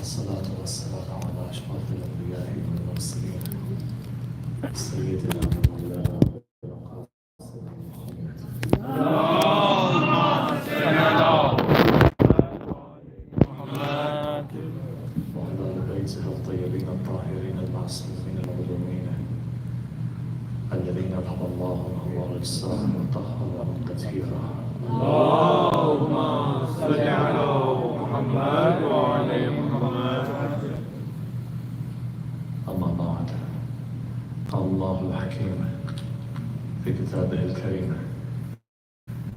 والصلاة والسلام على أشرف الأنبياء والمرسلين سيدنا ومولانا القاسم محمد اللهم صل على محمد وعلى آل بيته الطيبين الطاهرين المعصومين المظلومين الذين أذهب الله عنهم وأجسامهم وطهرهم تطهيرا. اللهم صل على محمد وعلى محمد. أما بعد، قال الله الحكيم في كتابه الكريم: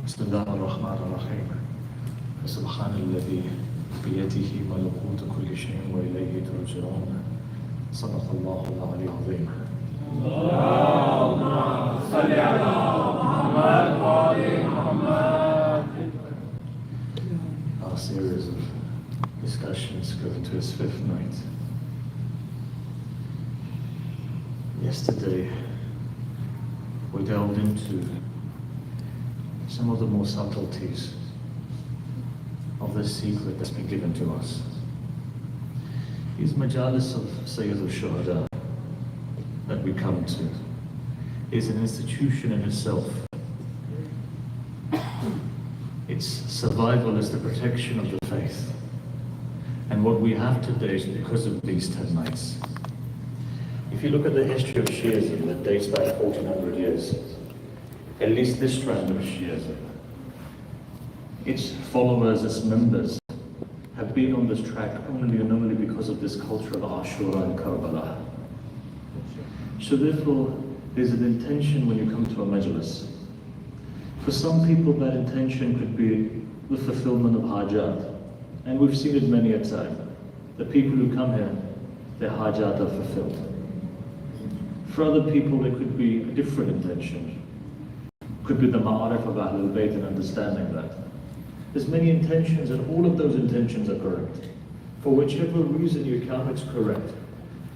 بسم الله الرحمن الرحيم. فسبحان الذي بيده ملكوت كل شيء وإليه ترجعون. صدق الله العلي العظيم. اللهم صل على محمد وعلى محمد. Our series of discussions going to its fifth night. Yesterday, we delved into some of the more subtleties of this secret that's been given to us. These majalis of Shahzadey that we come to is an institution in itself. Its survival is the protection of the faith. And what we have today is because of these 10 nights. If you look at the history of Shiism that dates back 1400 years, at least this strand of Shiism, its followers, its members, have been on this track only and only because of this culture of Ashura and Karbala. So therefore, there's an intention when you come to a majlis. For some people, that intention could be the fulfillment of hajat. And we've seen it many a time. The people who come here, their hajat are fulfilled. For other people, there could be a different intention. Could be the ma'arif of Ahlul Bayt and understanding that. There's many intentions, and all of those intentions are correct. For whichever reason you come, it's correct.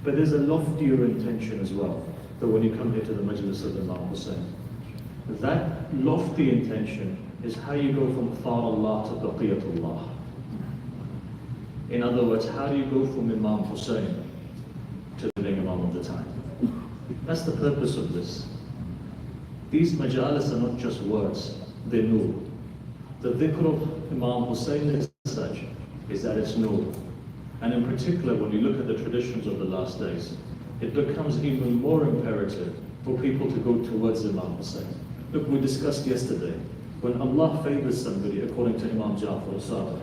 But there's a loftier intention as well, that when you come here to the majlis of Imam Hussain, that lofty intention is how you go from Farallah to Baqiyatullah. In other words, how do you go from Imam Hussain to the living Imam of the time? That's the purpose of this. These majalis are not just words, they're nur. The dhikr of Imam Hussain as such is that it's nur. And in particular, when you look at the traditions of the last days, it becomes even more imperative for people to go towards Imam Hussain. Look, we discussed yesterday, when Allah favors somebody according to Imam Ja'far al-Sadiq,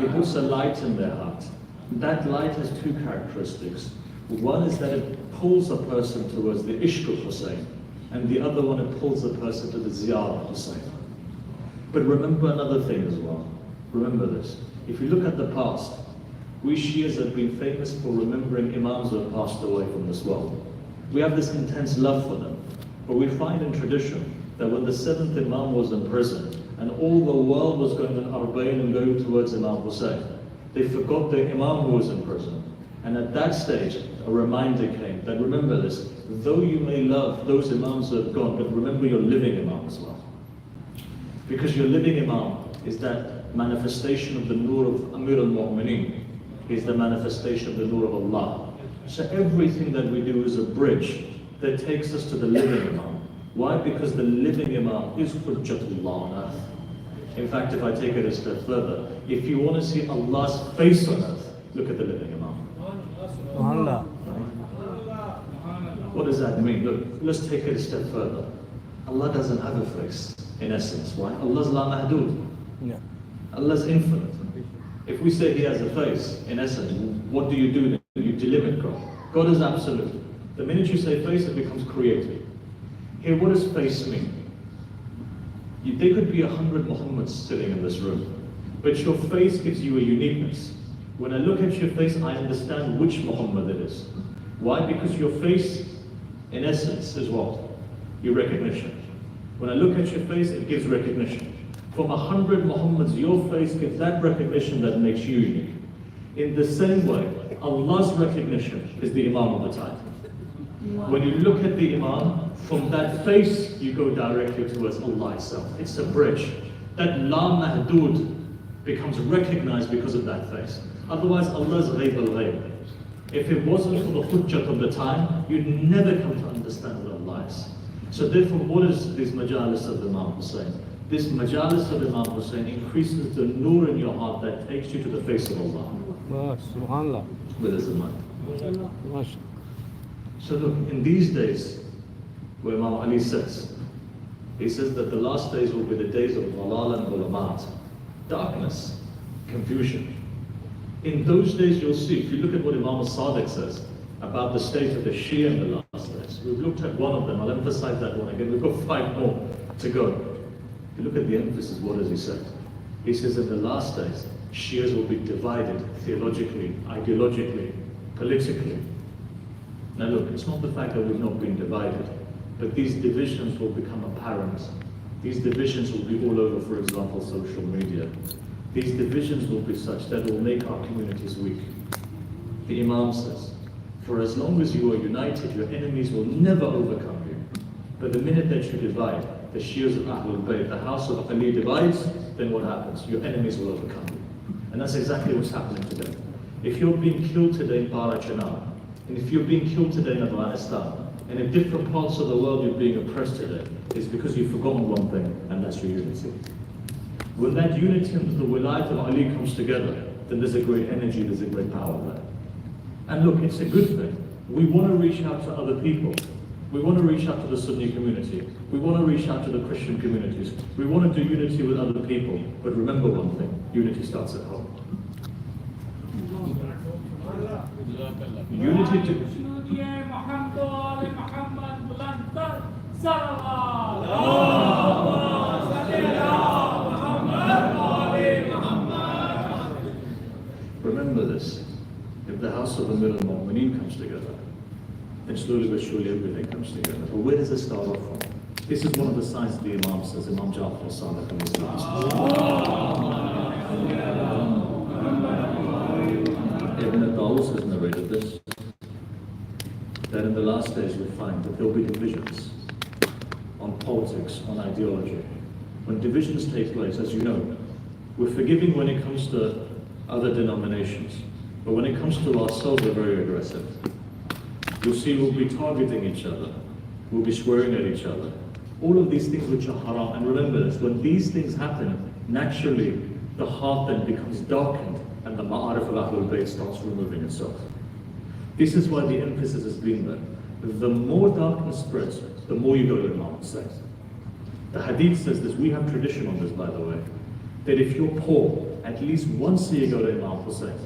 He puts a light in their heart. That light has two characteristics. One is that it pulls a person towards the ishq of Hussain, and the other one, it pulls a person to the ziyarah of Hussain. But remember another thing as well. Remember this. If you look at the past, we Shias have been famous for remembering Imams who have passed away from this world. We have this intense love for them. But we find in tradition that when the 7th Imam was in prison and all the world was going on Arba'in and going towards Imam Hussain, they forgot the Imam who was in prison. And at that stage, a reminder came that remember this, though you may love those Imams who have gone, but remember your living Imam as well. Because your living Imam is that manifestation of the nur of Amir al-Mu'mineen, is the manifestation of the nur of Allah. So everything that we do is a bridge that takes us to the living Imam. Why? Because the living Imam is Hujjatullah on earth. In fact, if I take it a step further, if you want to see Allah's face on earth, look at the living Imam. What does that mean? Look, let's take it a step further. Allah doesn't have a face, in essence. Why? Allah's la mahdud. Allah's infinite. If we say He has a face, in essence, what do? You delimit God. God is absolute. The minute you say face, it becomes creative. Here, what does face mean? There could be 100 Muhammads sitting in this room, but your face gives you a uniqueness. When I look at your face, I understand which Muhammad it is. Why? Because your face, in essence, is what? Your recognition. When I look at your face, it gives recognition. From 100 Muhammads, your face gives that recognition that makes you unique. In the same way, Allah's recognition is the Imam of the time. When you look at the Imam, from that face, you go directly towards Allah itself. It's a bridge. That La Mahdood becomes recognized because of that face. Otherwise, Allah's Ghaib al-Ghaib. If it wasn't for the hujjat of the time, you'd never come to understand what Allah is. So therefore, what is this majalis of Imam Hussein? This majalis of Imam Hussein increases the nur in your heart that takes you to the face of Allah. Subhanallah. With us in mind. So look, in these days, where Imam Ali says, he says that the last days will be the days of dalal and dhulumat, darkness, confusion. In those days you'll see, if you look at what Imam Sadiq says about the state of the Shia in the last days, we've looked at one of them, I'll emphasize that one again, we've got 5 more to go. If you look at the emphasis, what does he say? He says in the last days, Shias will be divided theologically, ideologically, politically. Now look, it's not the fact that we've not been divided, but these divisions will become apparent. These divisions will be all over, for example, social media. These divisions will be such that will make our communities weak. The Imam says, for as long as you are united, your enemies will never overcome you. But the minute that you divide, the Shias of Ahlul Bayt, the house of Ali divides, then what happens? Your enemies will overcome you. And that's exactly what's happening today. If you're being killed today in Parachanar, and if you're being killed today in Afghanistan, and in different parts of the world you're being oppressed today, it's because you've forgotten one thing, and that's your unity. When that unity and the wilayat of Ali comes together, then there's a great energy, there's a great power there. And look, it's a good thing. We want to reach out to other people. We want to reach out to the Sunni community. We want to reach out to the Christian communities. We want to do unity with other people. But remember one thing, unity starts at home. Unity to... Remember this, if the house of Amir al-Mu'mineen comes together, then slowly but surely everything comes together. But where does it start off from? This is one of the signs the Imam says, Imam Ja'far al-Sadiq in his last. Ibn al-Dawus has narrated this, that in the last days you'll find that there will be divisions on politics, on ideology. When divisions take place, as you know, we're forgiving when it comes to other denominations, but when it comes to ourselves, we're very aggressive. You'll see we'll be targeting each other, we'll be swearing at each other. All of these things which are haram, and remember this, when these things happen, naturally the heart then becomes darkened and the ma'arif of Ahlul Bayt starts removing itself. This is why the emphasis has been there. The more darkness spreads, the more you go to Imam Hussein. The hadith says this, we have tradition on this by the way, that if you're poor, at least once a year go to Imam Hussein.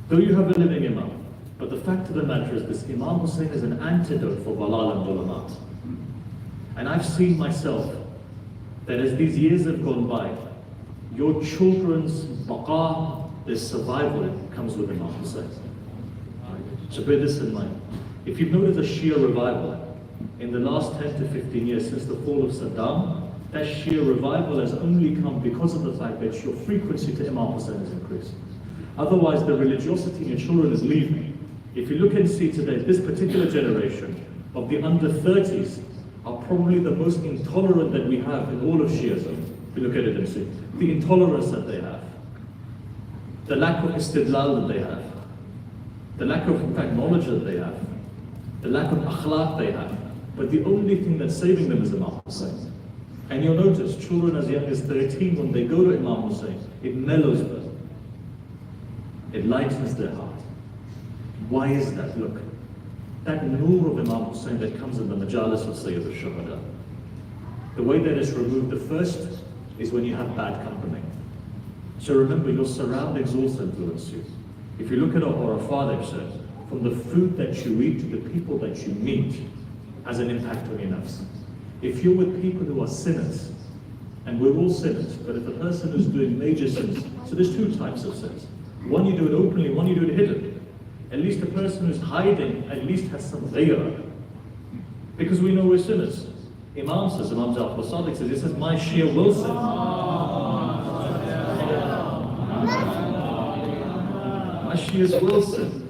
Though you have a living Imam, but the fact of the matter is this, Imam Hussein is an antidote for Balal and Dhulumat. And I've seen myself that as these years have gone by, your children's baqa, their survival comes with Imam Hussein. So bear this in mind. If you've noticed a Shia revival in the last 10 to 15 years since the fall of Saddam, that Shia revival has only come because of the fact that your frequency to Imam Hussein has increased. Otherwise, the religiosity in your children is leaving. If you look and see today, this particular generation of the under 30s are probably the most intolerant that we have in all of Shiism. If you look at it and see the intolerance that they have, the lack of istidlal that they have, the lack of, in fact, knowledge that they have, the lack of akhlaq they have. But the only thing that's saving them is Imam Hussein. And you'll notice, children as young as 13, when they go to Imam Hussein, it mellows them. It lightens their heart. Why is that? Look, that nur of Imam Hussein that comes in the majalis of Sayyid al-Shuhada, the way that it's removed, the first is when you have bad company. So remember, your surroundings also influence you. If you look at what our father said, from the food that you eat to the people that you meet has an impact on your nafs. If you're with people who are sinners, and we're all sinners, but if a person is doing major sins, so there's 2 types of sins. One you do it openly, one you do it hidden. At least the person who's hiding at least has some ghayra. Because we know we're sinners. Imam says, Imam Ja'far al-Sadiq says, he says, my Shia will sin. My Shias will sin.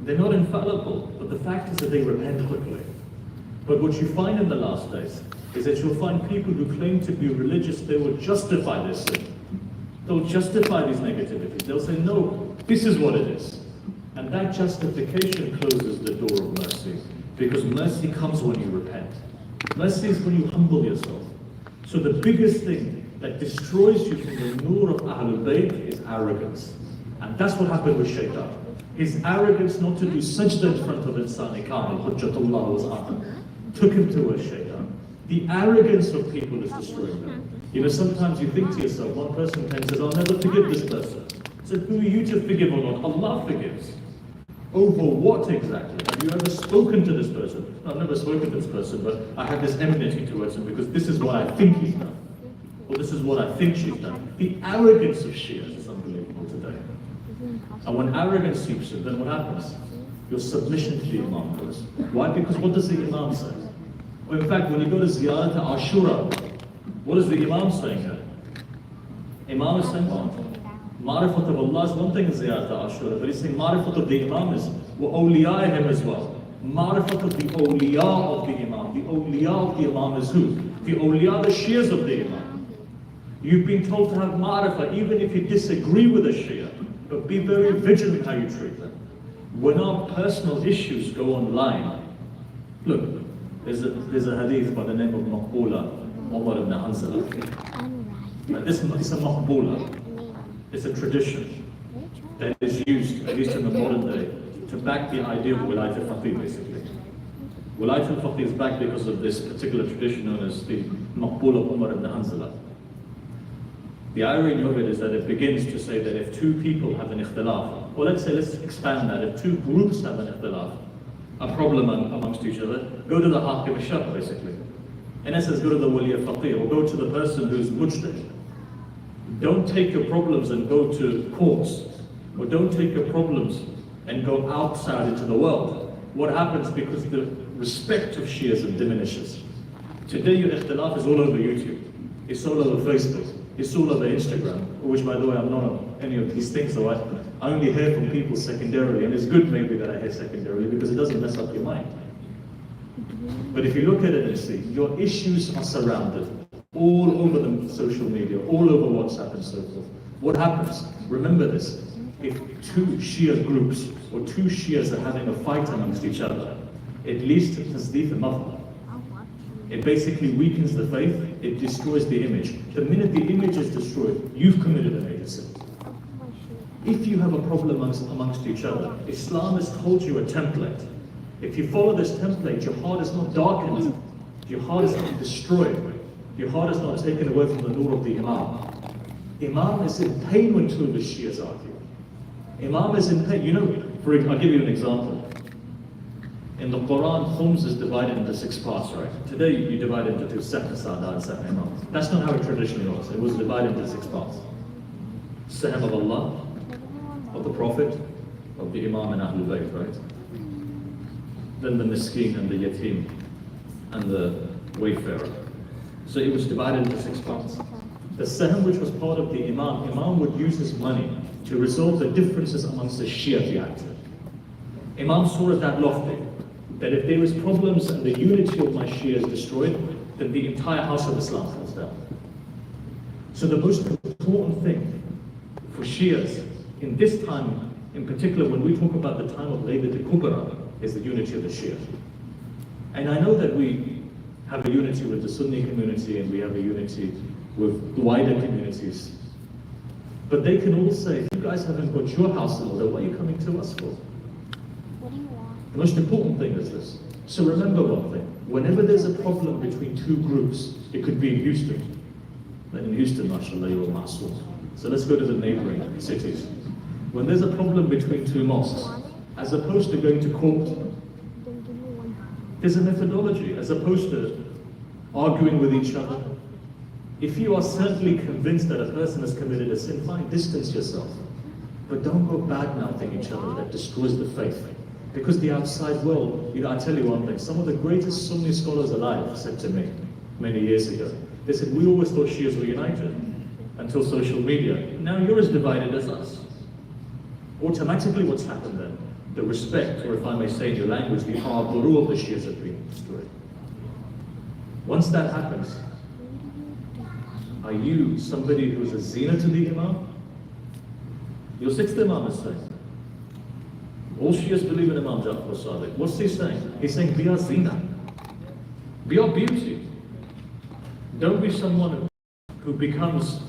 They're not infallible, but the fact is that they repent quickly. But what you find in the last days is that you'll find people who claim to be religious, they will justify their sin. They'll justify these negativities. They'll say, no, this is what it is. And that justification closes the door of mercy, because mercy comes when you repent. Mercy is when you humble yourself. So the biggest thing that destroys you from the nur of Ahlul Bayt is arrogance. And that's what happened with Shaitan. His arrogance not to do sajda in front of Insani Kamil, Hujjatullah was Ahad, took him to a Shaitan. The arrogance of people is destroying them. You know, sometimes you think to yourself, one person came and says, I'll never forgive this person. I said, who are you to forgive or not? Allah forgives. Over what exactly? Have you ever spoken to this person? No, I've never spoken to this person, but I have this enmity towards him because this is what I think he's done. Or this is what I think she's done. The arrogance of Shias is unbelievable today. And when arrogance seeps in, then what happens? Your submission to the Imam goes. Why? Because what does the Imam say? Well, in fact, when you go to Ziyarat Ashura, what is the Imam saying there? Imam is saying what? Marifat of Allah is one thing in Ziyarat Ashura, but he's saying Marifat of the Imam is wa awliya'ihim as well. Marifat of the awliya of the Imam. The awliya of the Imam is who? The awliya, the Shias of the Imam. You've been told to have marifat even if you disagree with a Shia, but be very vigilant how you treat them. When our personal issues go online, look, there's a hadith by the name of Maqbula, Umar ibn Hanzala. This is a Maqbula. It's a tradition that is used, at least in the modern day, to back the idea of Wilayat al-Faqih, basically. Wilayat al-Faqih is backed because of this particular tradition known as the Maqbul of Umar ibn Hanzala. The irony of it is that it begins to say that if two people have an ikhtilaf, or let's expand that, if two groups have an ikhtilaf, a problem amongst each other, go to the Hakim al-Shah, basically. In essence, go to the Wali al-Faqih, or go to the person who's mujtahid. Don't take your problems and go to courts, or don't take your problems and go outside into the world. What happens? Because the respect of Shiism diminishes. Today your ikhtilaf is all over YouTube, it's all over Facebook, it's all over Instagram, which by the way I'm not on any of these things, so I only hear from people secondarily, and it's good maybe that I hear secondarily because it doesn't mess up your mind. But if you look at it and see, your issues are surrounded all over the social media, all over WhatsApp and so forth. What happens? Remember this, if two Shia groups or two Shias are having a fight amongst each other, it leads to tasdeef al-mafhum. It basically weakens the faith, it destroys the image. The minute the image is destroyed, you've committed a major sin. If you have a problem amongst each other, Islam has told you a template. If you follow this template, your heart is not darkened, your heart is not destroyed. Your heart is not taken away from the nur of the Imam. Imam is in pain when two of the Shias argue. Imam is in pain. You know, I'll give you an example. In the Quran, Khums is divided into 6 parts, right? Today you divide it into 2, 7 Sada and 7 Imam. That's not how it traditionally was. It was divided into 6 parts. Sahm of Allah, of the Prophet, of the Imam and Ahlul Bayt, right? Then the Miskeen and the Yatim and the Wayfarer. So it was divided into 6 parts. The Sahm, which was part of the Imam would use his money to resolve the differences amongst the Shia reacted. Imam saw it that lofty, that if there is problems and the unity of my Shia is destroyed, then the entire house of Islam falls down. So the most important thing for Shias in this time, in particular when we talk about the time of Laylat al-Kubra, is the unity of the Shia. And I know that we have a unity with the Sunni community and we have a unity with the wider communities. But they can all say, if you guys haven't got your house in order, what are you coming to us for? What do you want? The most important thing is this. So remember one thing, whenever there's a problem between two groups, it could be in Houston. Then in Houston, mashallah, you're ma'soom. So let's go to the neighboring cities. When there's a problem between two mosques, as opposed to going to court, there's a methodology, as opposed to arguing with each other. If you are certainly convinced that a person has committed a sin, fine, distance yourself. But don't go bad-mouthing each other, that destroys the faith. Because the outside world, I tell you one thing, some of the greatest Sunni scholars alive said to me many years ago, they said, we always thought Shias were united until social media. Now you're as divided as us. Automatically what's happened then? The respect, or if I may say in your language, the harburu of the Shias have been destroyed. Once that happens, are you somebody who's a zina to the Imam? Your sixth Imam is saying. All Shias believe in Imam Abbas.shahadet. What's he saying? He's saying, be our zina. Be our beauty. Don't be someone who becomes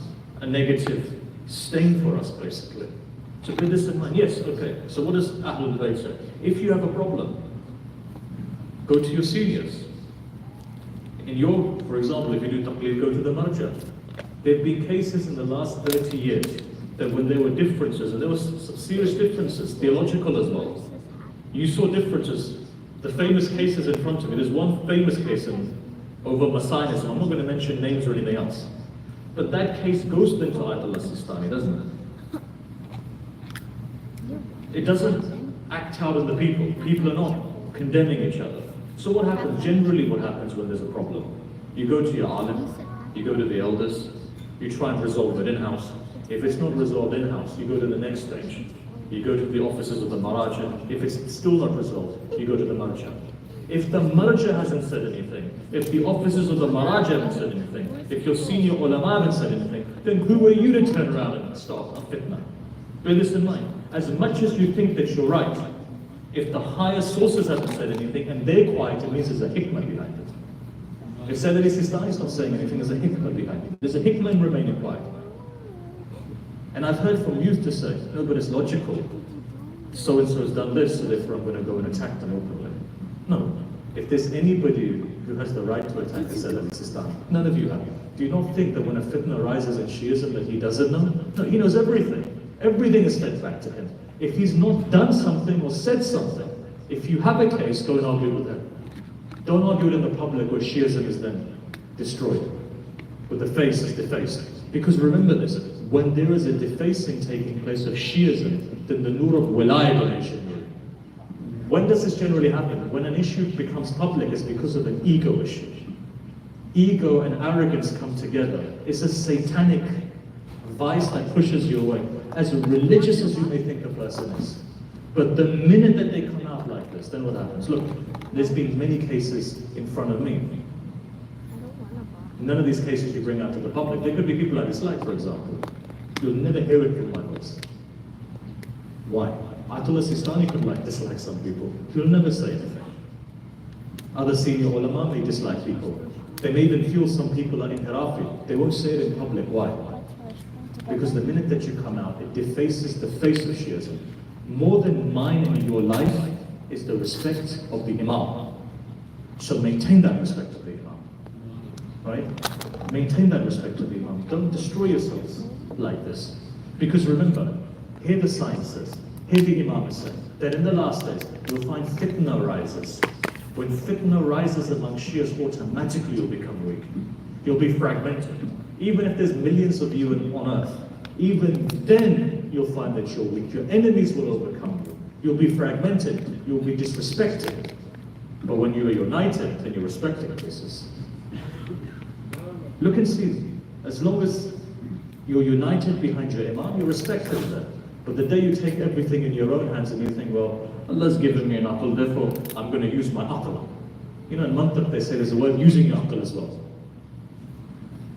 a negative stain for us, basically. So bear this in mind. Yes, okay. So what does Ahlul Bayt say? If you have a problem, go to your seniors. In your, for example, if you do taqleed, go to the marja. There have been cases in the last 30 years that when there were differences, and there were serious differences, theological as well, you saw differences. The famous cases in front of me, there's one famous case over Messianism. I'm not going to mention names or anything else. But that case goes into Ayatollah Sistani, doesn't it? It doesn't act out on the people. People are not condemning each other. So what happens? Generally what happens when there's a problem? You go to your alim, you go to the elders, you try and resolve it in-house. If it's not resolved in-house, you go to the next stage. You go to the offices of the Maraja. If it's still not resolved, you go to the Marja. If the Marja hasn't said anything, if the officers of the Maraja haven't said anything, if your senior ulama haven't said anything, then who are you to turn around and start a fitna? Bear this in mind. As much as you think that you're right, if the higher sources haven't said anything and they're quiet, it means there's a hikmah behind it. If Sayyid Ali Sistani is not saying anything, there's a hikmah behind it. There's a hikmah in remaining quiet. And I've heard from youth to say, no, but it's logical. So-and-so has done this, so therefore I'm going to go and attack them openly. No. If there's anybody who has the right to attack the Sayyid Ali Sistani, none of you have. Do you not think that when a fitna arises in Shiism that he doesn't know? No, he knows everything. Everything is fed back to him. If he's not done something or said something, if you have a case, go and argue with him. Don't argue it in the public where Shiism is then destroyed, where the face is defaced. Because remember this, when there is a defacing taking place of Shiism, then the nur of wilayah will issue. When does this generally happen? When an issue becomes public, it's because of an ego issue. Ego and arrogance come together. It's a satanic vice that pushes you away, as religious as you may think a person is. But the minute that they come out like this, then what happens? Look, there's been many cases in front of me. None of these cases you bring out to the public. There could be people I dislike, for example. You'll never hear it from my voice. Why? Ayatollah Sistani could dislike some people. He'll never say anything. Other senior ulama may dislike people. They may even feel some people are inhirafi. They won't say it in public. Why? Because the minute that you come out, it defaces the face of Shiism. More than mine in your life is the respect of the Imam. So maintain that respect of the Imam. Right? Maintain that respect of the Imam. Don't destroy yourselves like this. Because remember, here the science says, here the Imam is saying, that in the last days, you'll find fitna rises. When fitna rises among Shias, automatically you'll become weak. You'll be fragmented. Even if there's millions of you on earth, even then you'll find that you're weak. Your enemies will overcome you. You'll be fragmented. You'll be disrespected. But when you are united, then your respect increases. Look and see. As long as you're united behind your Imam, you're respected there. But the day you take everything in your own hands and you think, well, Allah's given me an aql, therefore I'm going to use my aql. You know, in mantiq they say there's a word using your aql as well.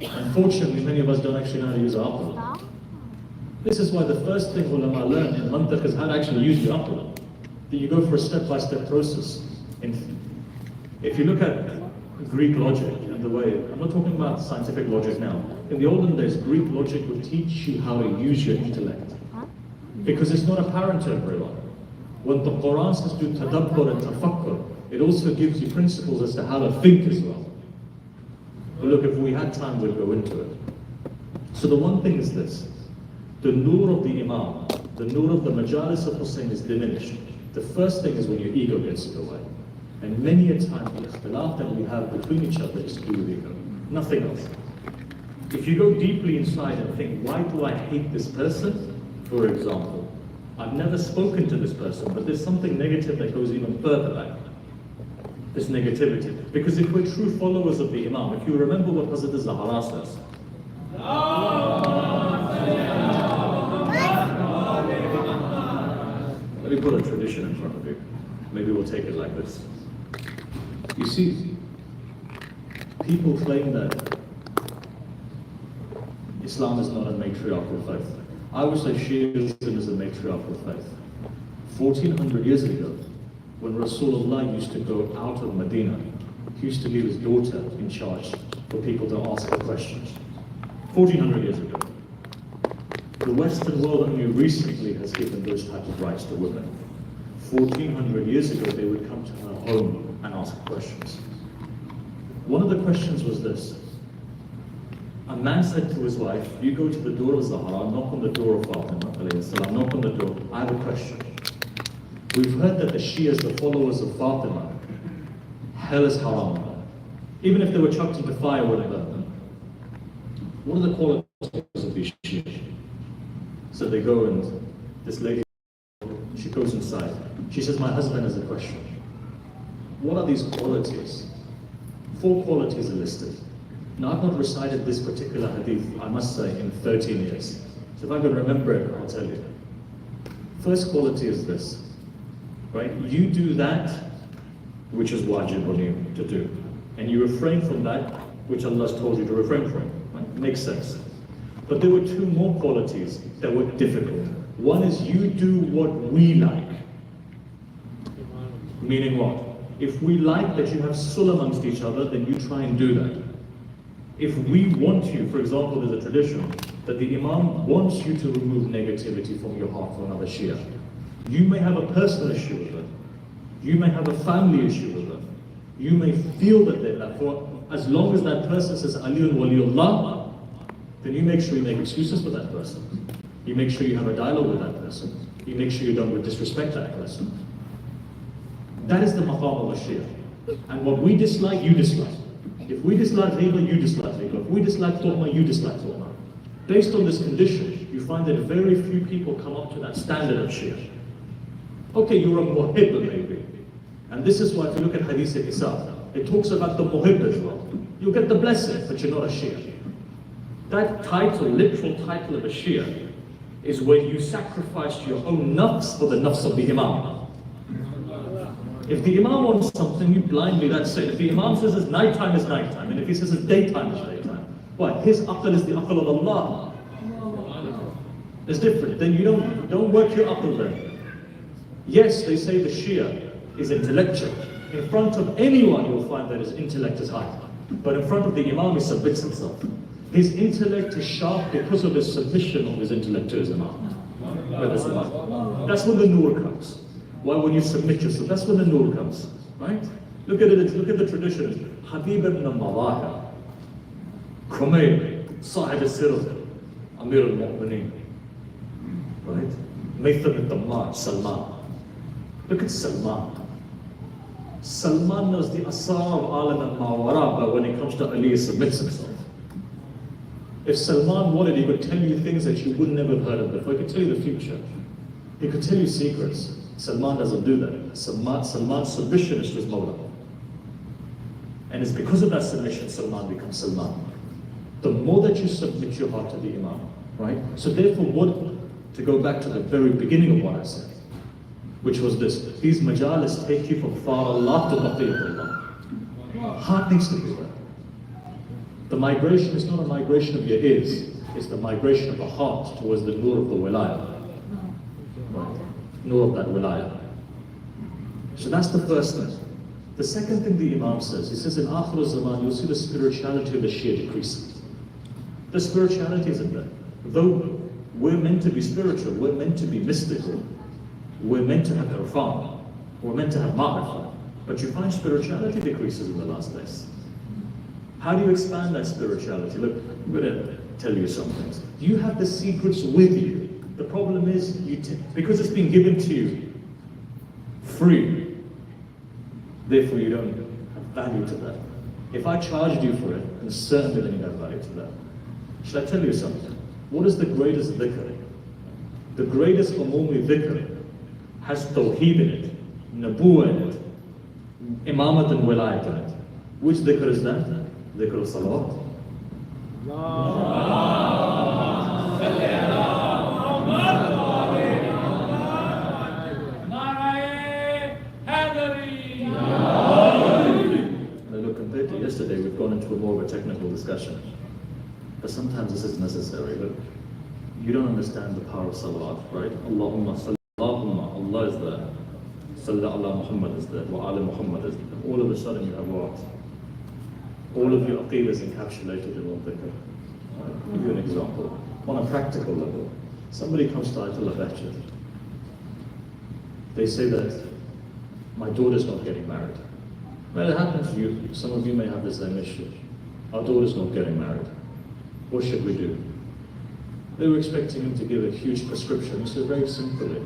Unfortunately, many of us don't actually know how to use our aql. This is why the first thing ulama learn in mantiq is how to actually use your aql. That you go for a step-by-step process. If you look at Greek logic and the way, I'm not talking about scientific logic now. In the olden days, Greek logic would teach you how to use your intellect. Because it's not apparent to everyone. When the Quran says do tadabbur and tafakkur, it also gives you principles as to how to think as well. But look, if we had time, we'd go into it. So the one thing is this. The nur of the Imam, the nur of the majalis of Hussein is diminished. The first thing is when your ego gets in the way. And many a time the ikhtilaf that we have between each other is to do with ego. Nothing else. If you go deeply inside and think, why do I hate this person? For example, I've never spoken to this person, but there's something negative that goes even further back. This negativity. Because if we're true followers of the Imam, if you remember what Hazrat Zahra says, let me put a tradition in front of you. Maybe we'll take it like this. You see, people claim that Islam is not a matriarchal faith. I would say Shiism is a matriarchal faith. 1400 years ago, when Rasulullah used to go out of Medina, he used to leave his daughter in charge for people to ask her questions. 1400 years ago. The Western world only recently has given those types of rights to women. 1400 years ago, they would come to her home and ask questions. One of the questions was this. A man said to his wife, you go to the door of Zahra, knock on the door of Fatima, alayhi salam, knock on the door, I have a question. We've heard that the Shias, the followers of Fatima, hell is haram on them. Even if they were chucked into fire, wouldn't burn them. What are the qualities of these Shias? So they go and this lady, she goes inside. She says, my husband has a question. What are these qualities? 4 qualities are listed. Now I've not recited this particular hadith, I must say, in 13 years. So if I can remember it, I'll tell you. First quality is this, right? You do that which is wajib on you to do. And you refrain from that which Allah has told you to refrain from. Right? Makes sense. But there were 2 more qualities that were difficult. One is you do what we like. Meaning what? If we like that you have sulh amongst each other, then you try and do that. If we want you, for example, there's a tradition that the Imam wants you to remove negativity from your heart for another Shia. You may have a personal issue with them. You may have a family issue with them. You may feel that they're that. For as long as that person says Aliyun Waliullah, then you make sure you make excuses for that person. You make sure you have a dialogue with that person. You make sure you don't disrespect that person. That is the maqam of a Shia. And what we dislike, you dislike. If we dislike riba, you dislike riba. If we dislike tuhma, you dislike tuhma. Based on this condition, you find that very few people come up to that standard of Shia. Okay, you're a muhib maybe. And this is why if you look at Hadith al-Isaf, it talks about the muhib as well. You get the blessing, but you're not a Shia. That title, literal title of a Shia, is when you sacrifice your own nafs for the nafs of the Imam. If the Imam wants something, you blindly, that's it. If the Imam says it's nighttime, it's nighttime. And if he says it's daytime, it's daytime. Why? His aql is the aql of Allah. It's different. Then you don't work your aql then. Yes, they say the Shia is intellectual. In front of anyone, you'll find that his intellect is high. But in front of the Imam, he submits himself. His intellect is sharp because of his submission of his intellect to his Imam. That's when the nur comes. Why, when you submit yourself, that's when the nur comes, right? Look at it, look at the tradition. Habib ibn Mawahir, Khumayl, Sahib al-Sirr, Amir al-Mu'mineen, right? Maytham al-Tammar, Salman. Look at Salman. Salman knows the asar of alam al-Mawara, but when it comes to Ali, he submits himself. If Salman wanted, he could tell you things that you would never have heard of before. He could tell you the future. He could tell you secrets. Salman doesn't do that. Salman's submission is to his Mawla. And it's because of that submission, Salman becomes Salman. The more that you submit your heart to the Imam, right? So therefore, to go back to the very beginning of what I said, which was this, these majalis take you from far Allah to Baqiyatullah. Heart needs to be there. The migration is not a migration of your ears, it's the migration of the heart towards the nur of the wilayah. Nur of that wilayah. So that's the first thing. The second thing the Imam says, he says in Akhir al-Zaman, you'll see the spirituality of the Shia decreasing. The spirituality isn't there. Though we're meant to be spiritual, we're meant to be mystical, we're meant to have irfan, we're meant to have ma'rifah. But you find spirituality decreases in the last days. How do you expand that spirituality? Look, I'm going to tell you some things. You have the secrets with you. The problem is, because it's been given to you free, therefore you don't have value to that. If I charged you for it, then certainly then you have value to that. Should I tell you something? What is the greatest dhikr? The greatest umumi dhikr has tawheed in it, nabuwa in it, imamat and wilayat in it. Which dhikr is that? Dhikr of salawat. Yesterday we've gone into a more of a technical discussion. But sometimes this is necessary. Look, you don't understand the power of salawat, right? Allahumma salli, Allahumma, Allah is there. Salli ala Muhammad is there. Wa ala Muhammad is there. All of a sudden you have what? All of your aqeedah is encapsulated in one dhikr. I'll give you an example. On a practical level, somebody comes to Ayatollah Bahjat. They say that my daughter's not getting married. Well, it happens to you. Some of you may have the same issue. Our daughter's not getting married. What should we do? They were expecting him to give a huge prescription. He said very simply.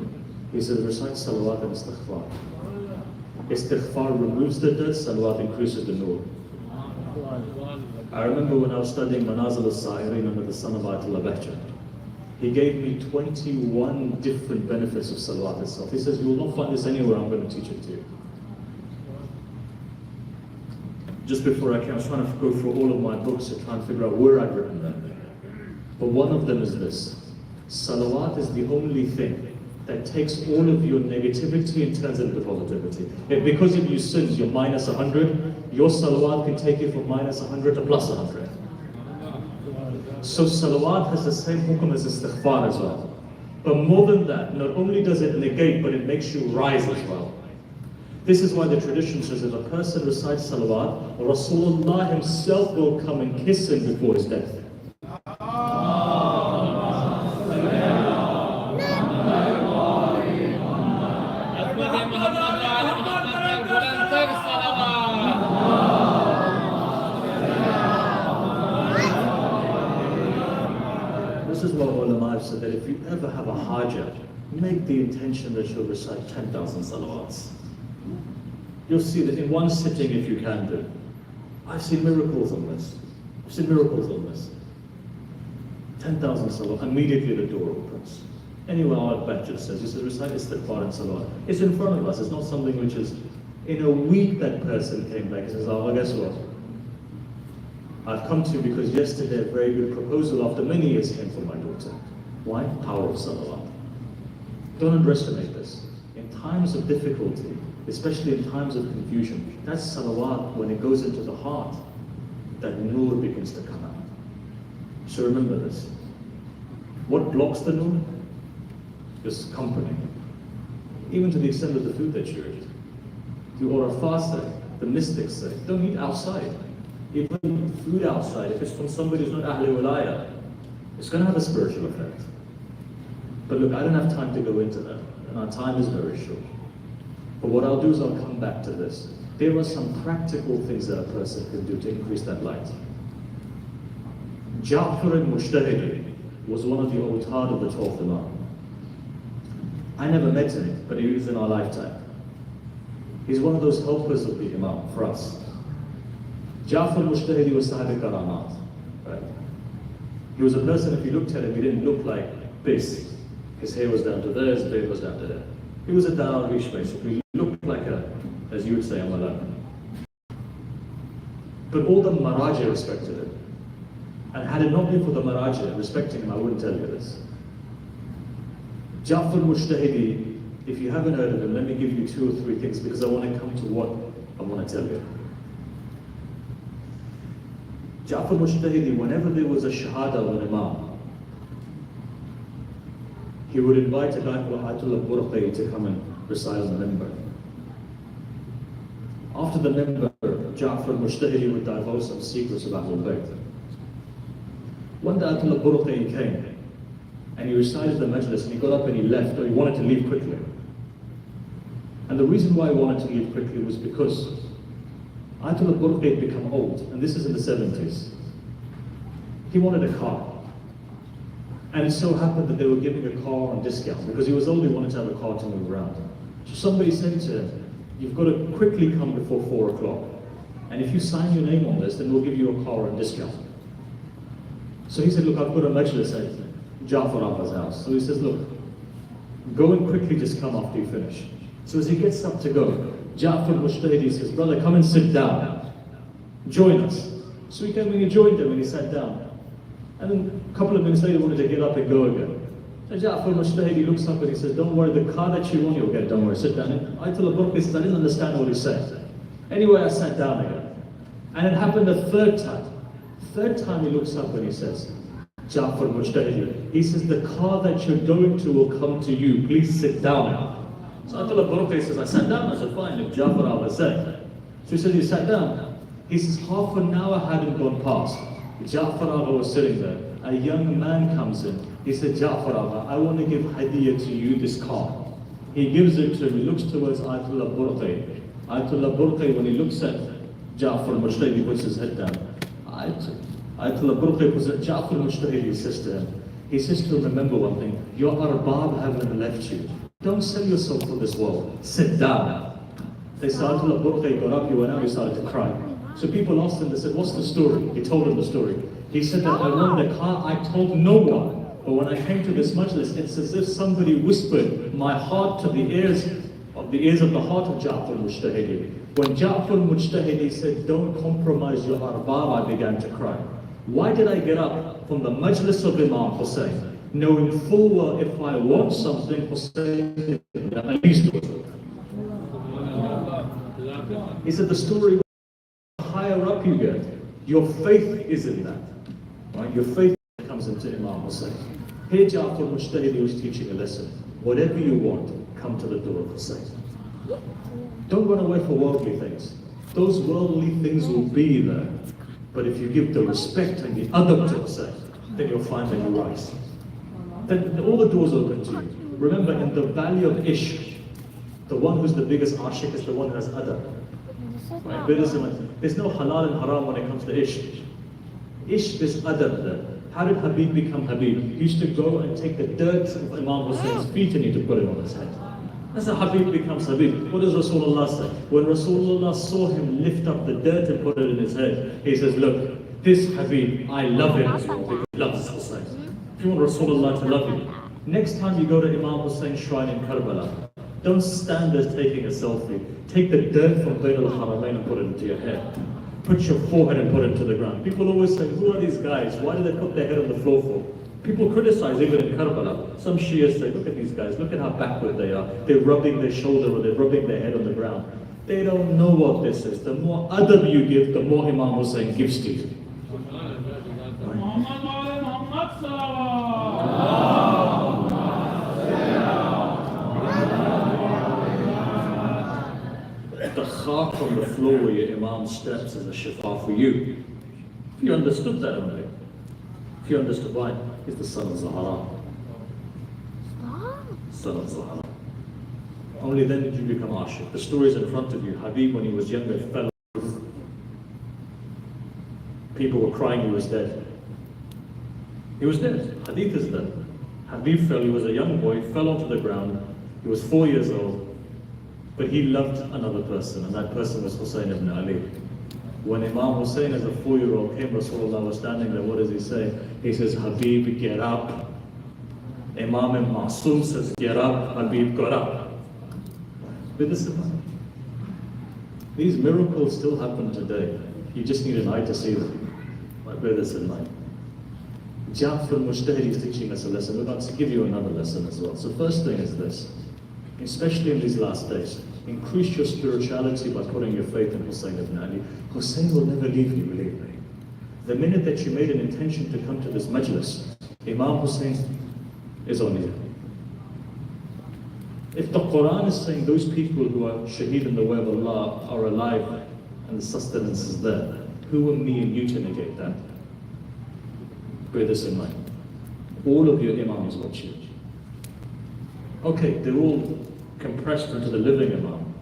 He said, recite salawat and istighfar. Istighfar removes the dirt, salawat increases the nur. I remember when I was studying Manazil al-Sa'irin under the son of Ayatollah Bahjat. He gave me 21 different benefits of salawat itself. He says, you will not find this anywhere, I'm going to teach it to you. Just before I came, I was trying to go through all of my books to try and figure out where I'd written them. But one of them is this. Salawat is the only thing that takes all of your negativity and turns it into positivity. If because of your sins, you're minus 100, your salawat can take you from minus 100 to plus 100. So salawat has the same hukum as istighfar as well. But more than that, not only does it negate, but it makes you rise as well. This is why the tradition says if a person recites salawat, Rasulullah himself will come and kiss him before his death. This is what ulama have said, that if you ever have a hajat, make the intention that you'll recite 10,000 salawats. You'll see that in one sitting, if you can do. I've seen miracles on this. I've seen miracles on this. 10,000 salawat, immediately the door opens. Anyway, our Bahjat says, he says, recite istighfar and salawat. It's in front of us, it's not something which is, in a week that person came back and says, oh, well, guess what? I've come to you because yesterday a very good proposal after many years came from my daughter. Why? Power of salawat. Don't underestimate this. In times of difficulty, especially in times of confusion, that's salawat, when it goes into the heart, that nur begins to come out. So remember this. What blocks the nur? Just company. Even to the extent of the food that you eat. The Urafah say, the mystics say, don't eat outside. Even food outside, if it's from somebody who's not Ahle Wilaya, it's going to have a spiritual effect. But look, I don't have time to go into that, and our time is very short. But what I'll do is I'll come back to this. There are some practical things that a person can do to increase that light. Ja'far al-Mushtahidi was one of the awtad of the 12th Imam. I never met him, but he was in our lifetime. He's one of those helpers of the Imam for us. Ja'far al-Mushtahidi was Sahib Karamat. Right? He was a person, if you looked at him, he didn't look like this. His hair was down to there, his beard was down to there. He was a Darwish basically. He looked like a, as you would say, a Molana. But all the Maraja respected him. And had it not been for the Maraja respecting him, I wouldn't tell you this. Ja'far al-Mushtahidi, if you haven't heard of him, let me give you 2 or 3 things because I want to come to what I want to tell you. Ja'far al-Mushtahidi, whenever there was a shahada of an imam, he would invite a guy called Ayatollah Burqi to come and recite on the minbar. After the minbar, Ja'far al-Mushtahidi would divulge some secrets about Ahlul Bayt. One day Ayatollah Burqi came and he recited the majlis and he got up and he left, or he wanted to leave quickly. And the reason why he wanted to leave quickly was because Ayatollah Burqi had become old, and this is in the 70s. He wanted a car. And it so happened that they were giving a car on discount because he was old, he wanted to have a car to move around. So somebody said to him, you've got to quickly come before 4 o'clock. And if you sign your name on this, then we'll give you a car on discount. So he said, look, I've got a majlis at Ja'far Abba's house. So he says, look, go and quickly just come after you finish. So as he gets up to go, Ja'far al-Mushtahidi says, brother, come and sit down. Join us. So he came and he joined them and he sat down. And then a couple of minutes later, he wanted to get up and go again. And Ja'far al-Mushtahidi looks up and he says, don't worry, the car that you want, you'll get, don't worry, sit down. And Ayatollah Burqi says, I didn't understand what he said. Anyway, I sat down again. And it happened a third time. Third time he looks up and he says, Ja'far Mujtahid. He says, the car that you're going to will come to you. Please sit down now. So Atullah Burqi says, I sat down. I said, fine, if Ja'far Agha said. So he said, you sat down. He says, half an hour hadn't gone past. Ja'far Agha was sitting there. A young man comes in. He said, Ja'far Agha, I want to give hadiyah to you this car. He gives it to him. He looks towards Ayatollah Burqi. Ayatollah Burqi, when he looks at Ja'far Mujtahid, he puts his head down. Ayatollah Burqi puts at Ja'far Mujtahid, he says to him, remember one thing, your arbab haven't left you. Don't sell yourself for this world. Sit down. They said, Ayatollah Burqi got up, he went out, he started to cry. So people asked him, they said, what's the story? He told them the story. He said that I won the car, I told no one. But when I came to this majlis, it's as if somebody whispered my heart to the ears of the heart of Ja'far Mujtahidi. When Ja'far Mujtahidi said, don't compromise your arbab, I began to cry. Why did I get up from the majlis of Imam Hussein, knowing full well if I want something, Hussein at least do it. He said the story, the higher up you get, your faith is in that. Right? Your faith comes into Imam Hussein. Here Ja'far Mujtahidi was teaching a lesson. Whatever you want, come to the door of Hussein. Don't run away for worldly things. Those worldly things will be there. But if you give the respect and the adab to Hussein, then you'll find that you rise. Then all the doors open to you. Remember, in the valley of Ishq, the one who's the biggest ashik is the one who has adab. Right? There's no halal and haram when it comes to Ishq. Ishq is adab there. How did Habib become Habib? He used to go and take the dirt of Imam Hussein's feet and he to put it on his head. That's how Habib becomes Habib. What does Rasulullah say? When Rasulullah saw him lift up the dirt and put it in his head, he says, look, this Habib, I love him as well because he loves Hussein. If you want Rasulullah to love you, next time you go to Imam Hussein's shrine in Karbala, don't stand there taking a selfie. Take the dirt from Bayn al-Haramain and put it into your head. Put your forehead and put it to the ground. People always say, who are these guys? Why do they put their head on the floor for? People criticize even in Karbala. Some Shias say, look at these guys, look at how backward they are. They're rubbing their shoulder or they're rubbing their head on the ground. They don't know what this is. The more adab you give, the more Imam Hussein gives to you. The khak on the floor where your Imam steps is a shifa for you. If you understood that only. If you understood why, he's the son of Zahra. Son of Zahra. Only then did you become ashik. The story is in front of you. Habib, when he was younger, fell on the roof. People were crying he was dead. He was dead. Hadith is dead. Habib fell, he was a young boy, fell onto the ground. He was 4 years old. But he loved another person, and that person was Hussein ibn Ali. When Imam Hussein as a 4-year-old came, Rasulullah was standing there, what does he say? He says, Habib, get up. Imam Ma'soom says, get up. Habib, got up. With this in mind. These miracles still happen today. You just need an eye to see them. Bear this in mind. Ja'far Mujtahid is teaching us a lesson. We're about to give you another lesson as well. So first thing is this. Especially in these last days, increase your spirituality by putting your faith in Hussein ibn Ali. Hussein will never leave you, believe me. The minute that you made an intention to come to this majlis, Imam Hussein is on you. If the Quran is saying those people who are shaheed in the way of Allah are alive and the sustenance is there, who are me and you to negate that? Bear this in mind. All of your Imams watch you. Okay, they're all compressed into the living Imam.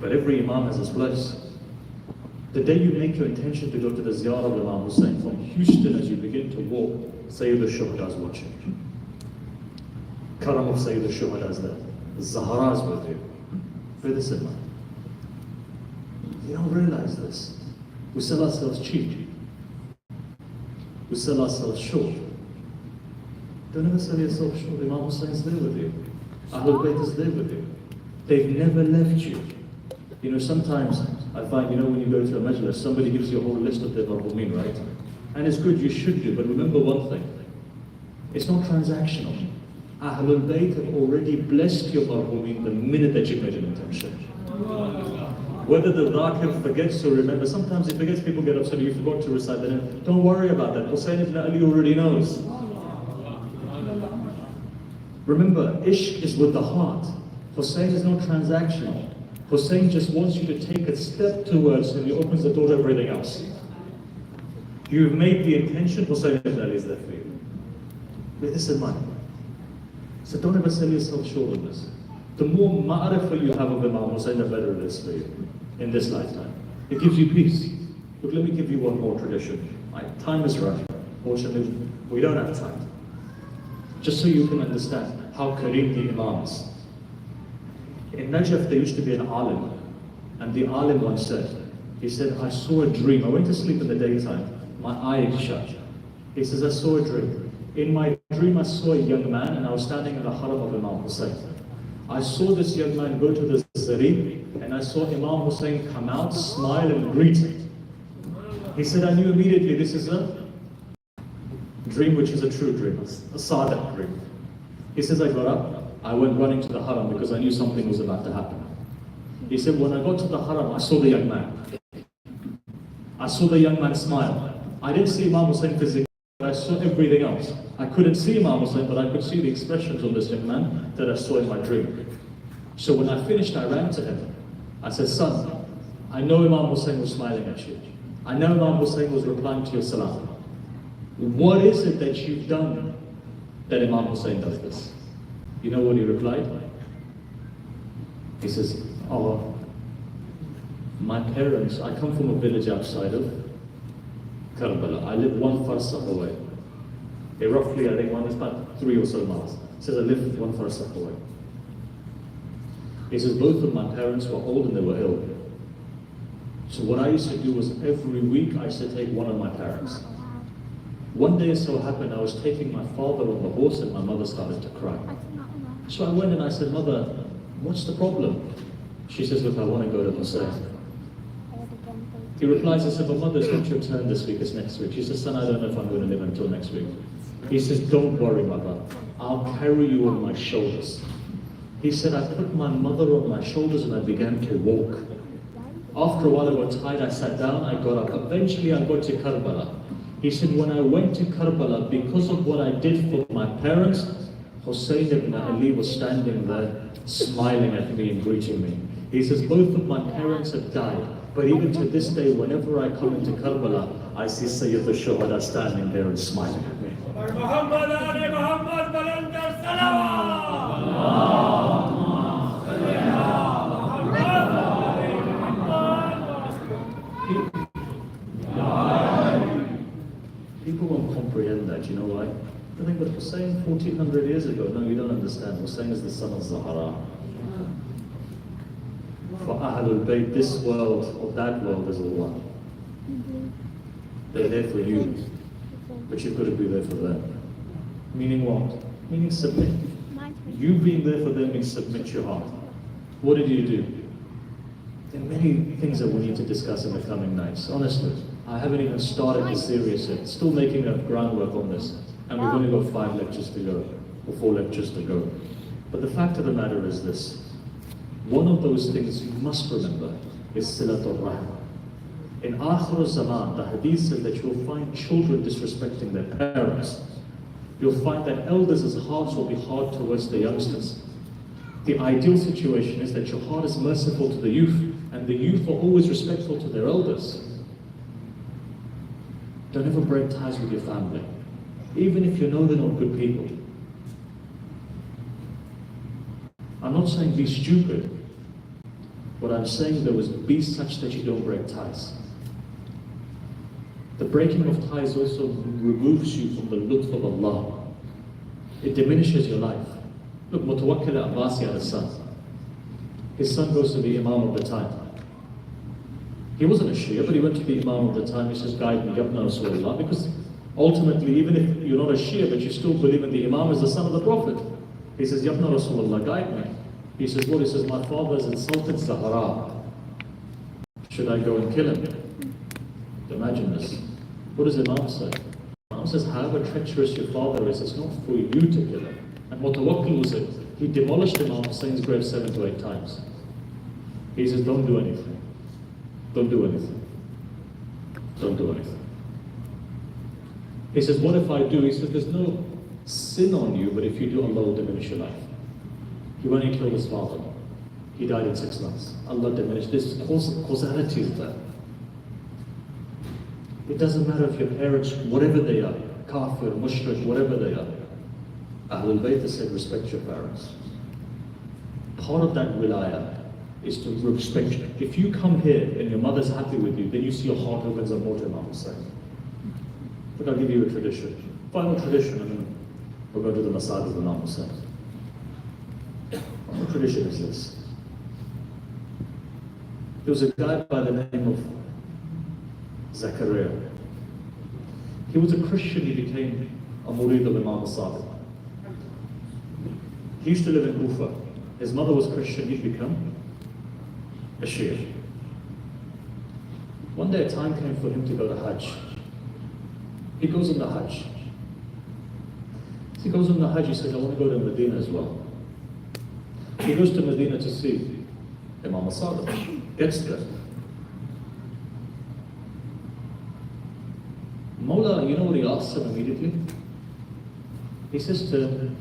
But every Imam has his place. The day you make your intention to go to the ziyarah of Imam Hussein, from Houston as you begin to walk, Sayyid al-Shuhada is watching. Karam of Sayyid al-Shuhada is there. Zahra is with you. Bear this in mind. You don't realize this. We sell ourselves cheap. We sell ourselves short. Don't ever sell yourself short. Imam Hussein is there with you. Ahlul Bayt is there with you. They've never left you. You know, sometimes I find, when you go to a majlis, somebody gives you a whole list of their marhumin, right? And it's good, you should do, but remember one thing. It's not transactional. Ahlul Bayt have already blessed your marhumin the minute that you made an intention. Whether the dhakir forgets to remember, sometimes he forgets, people get upset, you forgot to recite the name. Don't worry about that. Hussein ibn Ali already knows. Remember, ishq is with the heart. Hussein is not transactional. Hussein just wants you to take a step towards him. He opens the door to everything else. You've made the intention, Hussein ibn Ali is there for you. With this in mind. So don't ever sell yourself short on this. The more ma'arifah you have of Imam Hussein, the better it is for you in this lifetime. It gives you peace. Look, let me give you one more tradition. Time is running. Fortunately, we don't have time. Just so you can understand how Kareem the Imam is. In Najaf, there used to be an alim, and the alim once said, he said, I saw a dream. I went to sleep in the daytime. My eyes shut. He says, I saw a dream. In my dream, I saw a young man, and I was standing in the haram of Imam Hussein. I saw this young man go to the Zari, and I saw Imam Hussein come out, smile, and greet him. He said, I knew immediately this is a dream which is a true dream, a Sadat dream. He says, I got up, I went running to the haram because I knew something was about to happen. He said, when I got to the haram, I saw the young man. I saw the young man smile. I didn't see Imam Hussein physically, but I saw everything else. I couldn't see Imam Hussein, but I could see the expressions on this young man that I saw in my dream. So when I finished, I ran to him. I said, son, I know Imam Hussein was smiling at you. I know Imam Hussein was replying to your salam. What is it that you've done that Imam Hussein does this? You know what he replied? He says, Allah, my parents, I come from a village outside of Karbala. I live 1 farsakh away. Roughly, I think one is about 3 or so miles. He says, I live 1 farsakh away. He says, both of my parents were old and they were ill. So what I used to do was every week I used to take one of my parents. One day it so happened I was taking my father on the horse and my mother started to cry. So I went and I said, Mother, what's the problem? She says, look, I want to go to Hussein. He replies, I said, but Mother, it's not your turn this week, it's next week. She says, son, I don't know if I'm going to live until next week. He says, don't worry, Mother, I'll carry you on my shoulders. He said, I put my mother on my shoulders and I began to walk. After a while I got tired, I sat down, I got up. Eventually I got to Karbala. He said, when I went to Karbala, because of what I did for my parents, Hussein ibn Ali was standing there, smiling at me and greeting me. He says, both of my parents have died, but even to this day, whenever I come into Karbala, I see Sayyid al-Shuhada standing there and smiling at me. Muhammad Ali Muhammad Balandar People won't comprehend that, you know why? They think, but Hussein 1400 years ago, no, you don't understand. Hussein is the son of Zahra. For Ahlul Bayt, this world or that world is Allah. They're there for you, but you've got to be there for them. Meaning what? Meaning submit. You being there for them means submit your heart. What did you do? There are many things that we need to discuss in the coming nights. Honestly, I haven't even started the series yet. Still making a groundwork on this. And we've only got 5 lectures to go, or 4 lectures to go. But the fact of the matter is this. One of those things you must remember is Silatul Rahim. In Akhir Zaman, the hadith says that you'll find children disrespecting their parents. You'll find that elders' hearts will be hard towards the youngsters. The ideal situation is that your heart is merciful to the youth, and the youth are always respectful to their elders. Don't ever break ties with your family, even if you know they're not good people. I'm not saying be stupid. What I'm saying though is be such that you don't break ties. The breaking of ties also removes you from the lutf of Allah. It diminishes your life. Look, Mutawakkil Abbas had a son. His son goes to the Imam of the time. He wasn't a Shia, but he went to the Imam of the time. He says, guide me, Yabna Rasulullah, because ultimately, even if you're not a Shia, but you still believe in the Imam as the son of the Prophet. He says, Yabna Rasulullah, guide me. He says, what? He says, my father has insulted Zahra. Should I go and kill him? Imagine this. What does Imam say? Imam says, however treacherous your father is, it's not for you to kill him. And Mutawakkil was it. He demolished Imam Hussein's grave 7 to 8 times. He says, don't do anything. Don't do anything. Don't do anything. He says, what if I do? He says, there's no sin on you, but if you do, Allah will diminish your life. He went and killed his father. He died in 6 months. Allah diminished. This causality is there. It doesn't matter if your parents, whatever they are, kafir, mushrik, whatever they are. Ahlul Bayt said, respect your parents. Part of that wilayah is to respect you. If you come here and your mother's happy with you, then you see your heart opens up more to Imam Hussain. But I'll give you a tradition. Final tradition, and then we'll go to the Masad of Imam Hussain. What tradition is this? There was a guy by the name of Zachariah. He was a Christian, he became a murid of Imam Sadiq. He used to live in Kufa. His mother was Christian, he'd become a Shia. One day a time came for him to go to Hajj. He goes on the Hajj. He goes on the Hajj, he says, I want to go to Medina as well. He goes to Medina to see Imam Sadiq. Gets there. Mawla, you know what he asks him immediately? He says to him,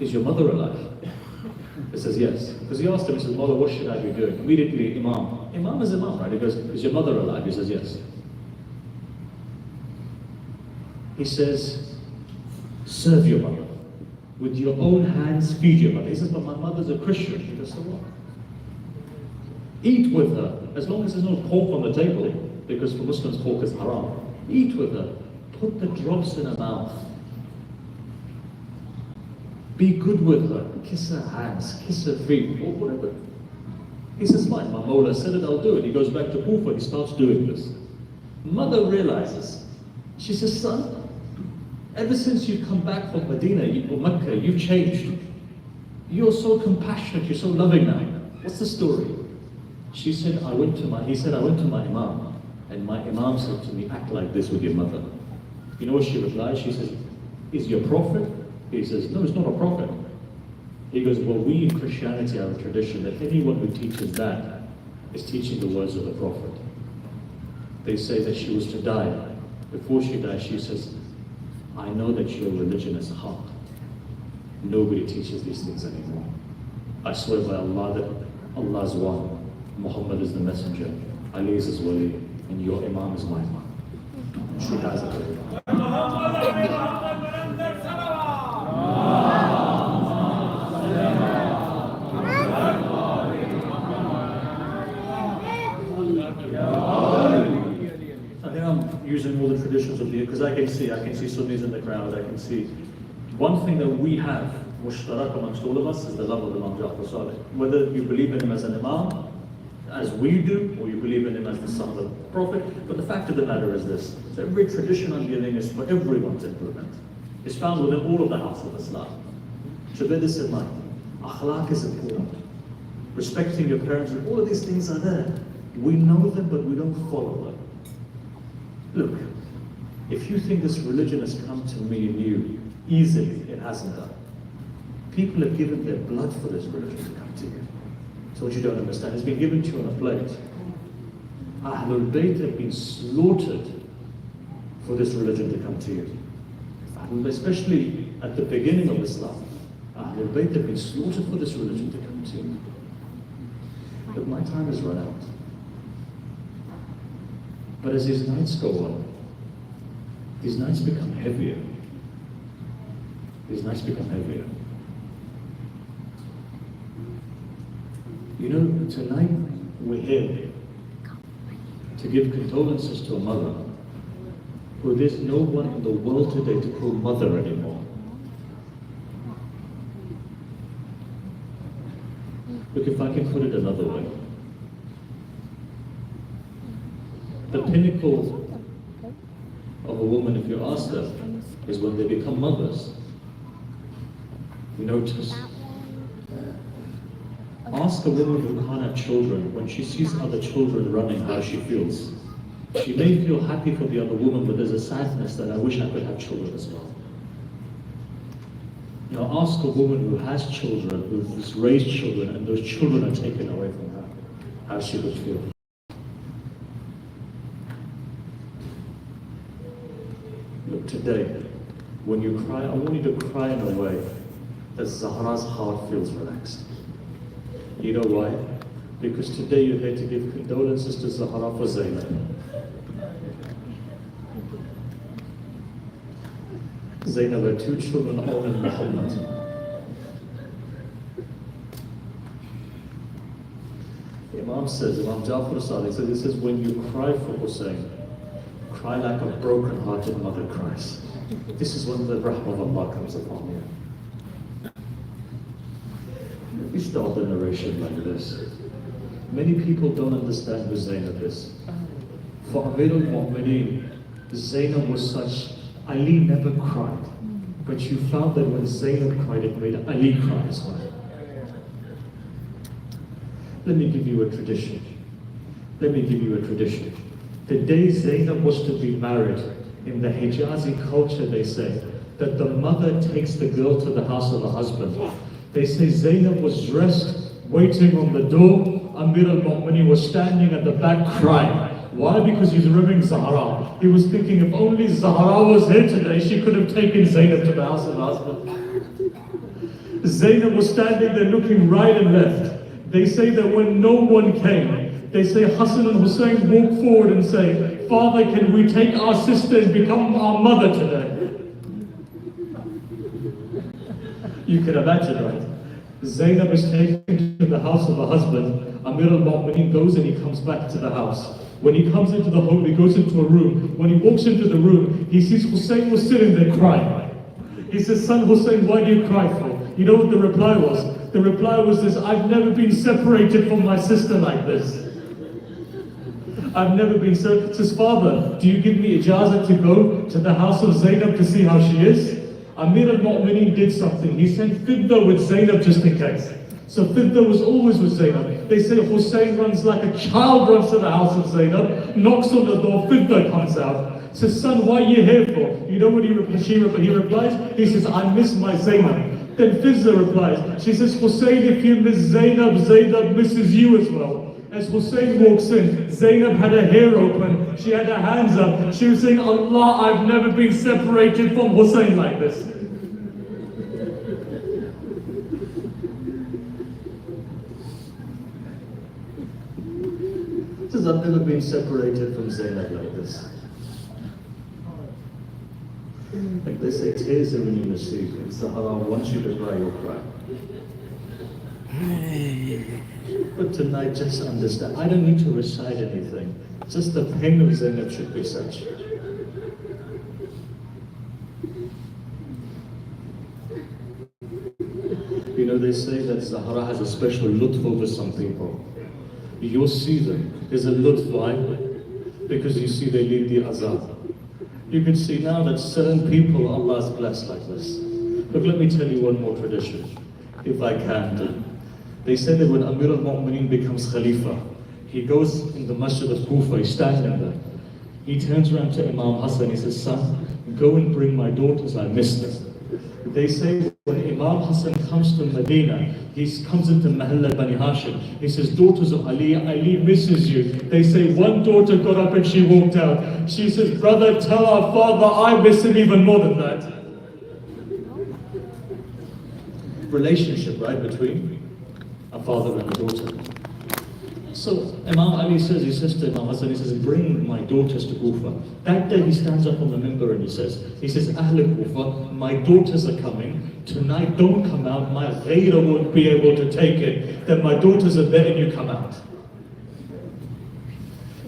is your mother alive? He says, yes. Because he asked him, he says, Mawla, what should I be doing? Immediately, Imam. Imam is Imam, right? He goes, is your mother alive? He says, yes. He says, serve your mother. With your own hands, feed your mother. He says, but my mother's a Christian. He goes, so what? Eat with her, as long as there's no pork on the table, because for Muslims pork is haram. Eat with her, put the drops in her mouth. Be good with her, kiss her hands, kiss her feet, or whatever. He says, fine, my Mawla said it, I'll do it. He goes back to Kufa, he starts doing this. Mother realizes, she says, son, ever since you've come back from Medina or Mecca, you've changed. You're so compassionate, you're so loving now. What's the story? He said, I went to my Imam, and my Imam said to me, act like this with your mother. You know what she replied? She says, is your prophet? He says, no, it's not a prophet. He goes, well, we in Christianity have a tradition that anyone who teaches that is teaching the words of the prophet. They say that she was to die. Before she died, she says, I know that your religion is haq. Nobody teaches these things anymore. I swear by Allah that Allah is one. Muhammad is the messenger, Ali is his wali, and your Imam is my Imam. She has it. I think I'm using all the traditions of the, because I can see Sunnis in the crowd, I can see. One thing that we have, mushtarak amongst all of us, is the love of Imam Ja'far Sadiq. Whether you believe in him as an Imam, as we do, or you believe in him as the son of the Prophet, but the fact of the matter is this, that every tradition I'm giving is for everyone to implement. It's found within all of the house of Islam. So bear this in mind. Akhlaq is important. Respecting your parents, all of these things are there. We know them, but we don't follow them. Look, if you think this religion has come to me and you easily, it hasn't done. People have given their blood for this religion to come to you. So what you don't understand, it's been given to you on a plate. Ahlul Bayt have been slaughtered for this religion to come to you. Especially at the beginning of Islam, Ahlul Bayt have been slaughtered for this religion to come to you. But my time has run out. But as these nights go on, these nights become heavier. These nights become heavier. You know, tonight we're here to give condolences to a mother who there's no one in the world today to call mother anymore. Look, if I can put it another way, the pinnacle of a woman, if you ask them, is when they become mothers. You notice. Ask a woman who can't have children, when she sees other children running, how she feels. She may feel happy for the other woman, but there's a sadness that I wish I could have children as well. Now ask a woman who has children, who's raised children, and those children are taken away from her, how she would feel. today, when you cry, I want you to cry in a way that Zahra's heart feels relaxed. You know why? Because today you're here to give condolences to Zahra for Zainab. Zainab had 2 children, all in Muhammad. Imam says, Imam Jafar Sadiq says, he says, when you cry for Hussein, cry like a broken-hearted mother cries. This is when the rahmah of Allah comes upon you. We start the narration like this. Many people don't understand who Zainab is. For Amir al-Mu'mineen, Zainab was such, Ali never cried. But you found that when Zainab cried, it made Ali cry as well. Let me give you a tradition. Let me give you a tradition. The day Zainab was to be married, in the Hijazi culture they say, that the mother takes the girl to the house of the husband. They say Zainab was dressed, waiting on the door. Amir al-Mu'mineen was standing at the back crying. Why? Because he's remembering Zahra. He was thinking, if only Zahra was here today, she could have taken Zainab to the house of the husband. Zainab was standing there looking right and left. They say that when no one came, they say Hassan and Hussein walk forward and say, Father, can we take our sister and become our mother today? You can imagine, right? Zainab is taken to the house of her husband. Amir al-Mu'mineen goes and he comes back to the house. When he comes into the home, he goes into a room. When he walks into the room, he sees Hussein was sitting there crying. He says, son Hussein, why do you cry for? You know what the reply was? The reply was this, I've never been separated from my sister like this. I've never been separated. Says, Father, do you give me ijazah to go to the house of Zainab to see how she is? Amir al-Mu'mineen did something. He sent Fidda with Zainab just in case. So Fidda was always with Zainab. They say Hussein runs like a child runs to the house of Zainab, knocks on the door, Fidda comes out. Says, son, why are you here for? You know what he replies? He says, I miss my Zainab. Then Fidda replies, she says, Hussein, if you miss Zainab, Zainab misses you as well. As Hussein walks in, Zainab had her hair open, she had her hands up, she was saying, Allah, I've never been separated from Hussein like this. She says, I've never been separated from Zainab like this. Like they say, tears are in your nasiib. And Zahra wants you to cry, you'll cry. But tonight, just understand, I don't need to recite anything. Just the pain of Zainab should be such. You know, they say that Zahra has a special lutf over some people. You'll see them. There's a lutf vibe because you see they lead the azab. You can see now that certain people Allah has blessed like this. Look, let me tell you one more tradition, if I can. They say that when Amir al-Mu'mineen becomes Khalifa, he goes in the masjid of Kufa, he's standing there. He turns around to Imam Hassan, he says, son, go and bring my daughters, I miss them. They say when Imam Hassan comes to Medina, he comes into Mahalla Bani Hashim. He says, daughters of Ali, Ali misses you. They say one daughter got up and she walked out. She says, brother, tell our father I miss him even more than that. Relationship, right, between a father and a daughter. So Imam Ali says, he says to Imam Hassan, he says, bring my daughters to Kufa. That day he stands up on the minbar and he says, Ahl Kufa, my daughters are coming. Tonight don't come out, my ghayra won't be able to take it. Then my daughters are there and you come out.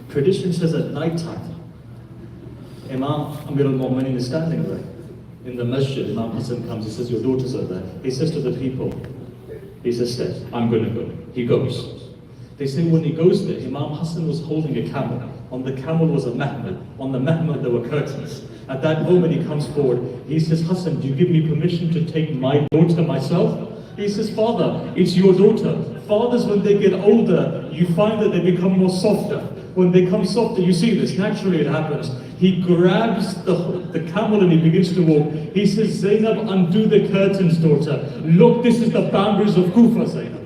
Tradition says at night time, Imam Amir al-Mu'mineen is standing there. In the masjid, Imam Hassan comes, he says, your daughters are there. He says to the people, he says, I'm going to go. He goes. They say when he goes there, Imam Hassan was holding a camel. On the camel was a mahmal. On the mahmal there were curtains. At that moment he comes forward. He says, Hassan, do you give me permission to take my daughter myself? He says, Father, it's your daughter. Fathers, when they get older, you find that they become more softer. When they become softer, you see this, naturally it happens. He grabs the camel and he begins to walk. He says, Zainab, undo the curtains, daughter. Look, this is the boundaries of Kufa, Zainab.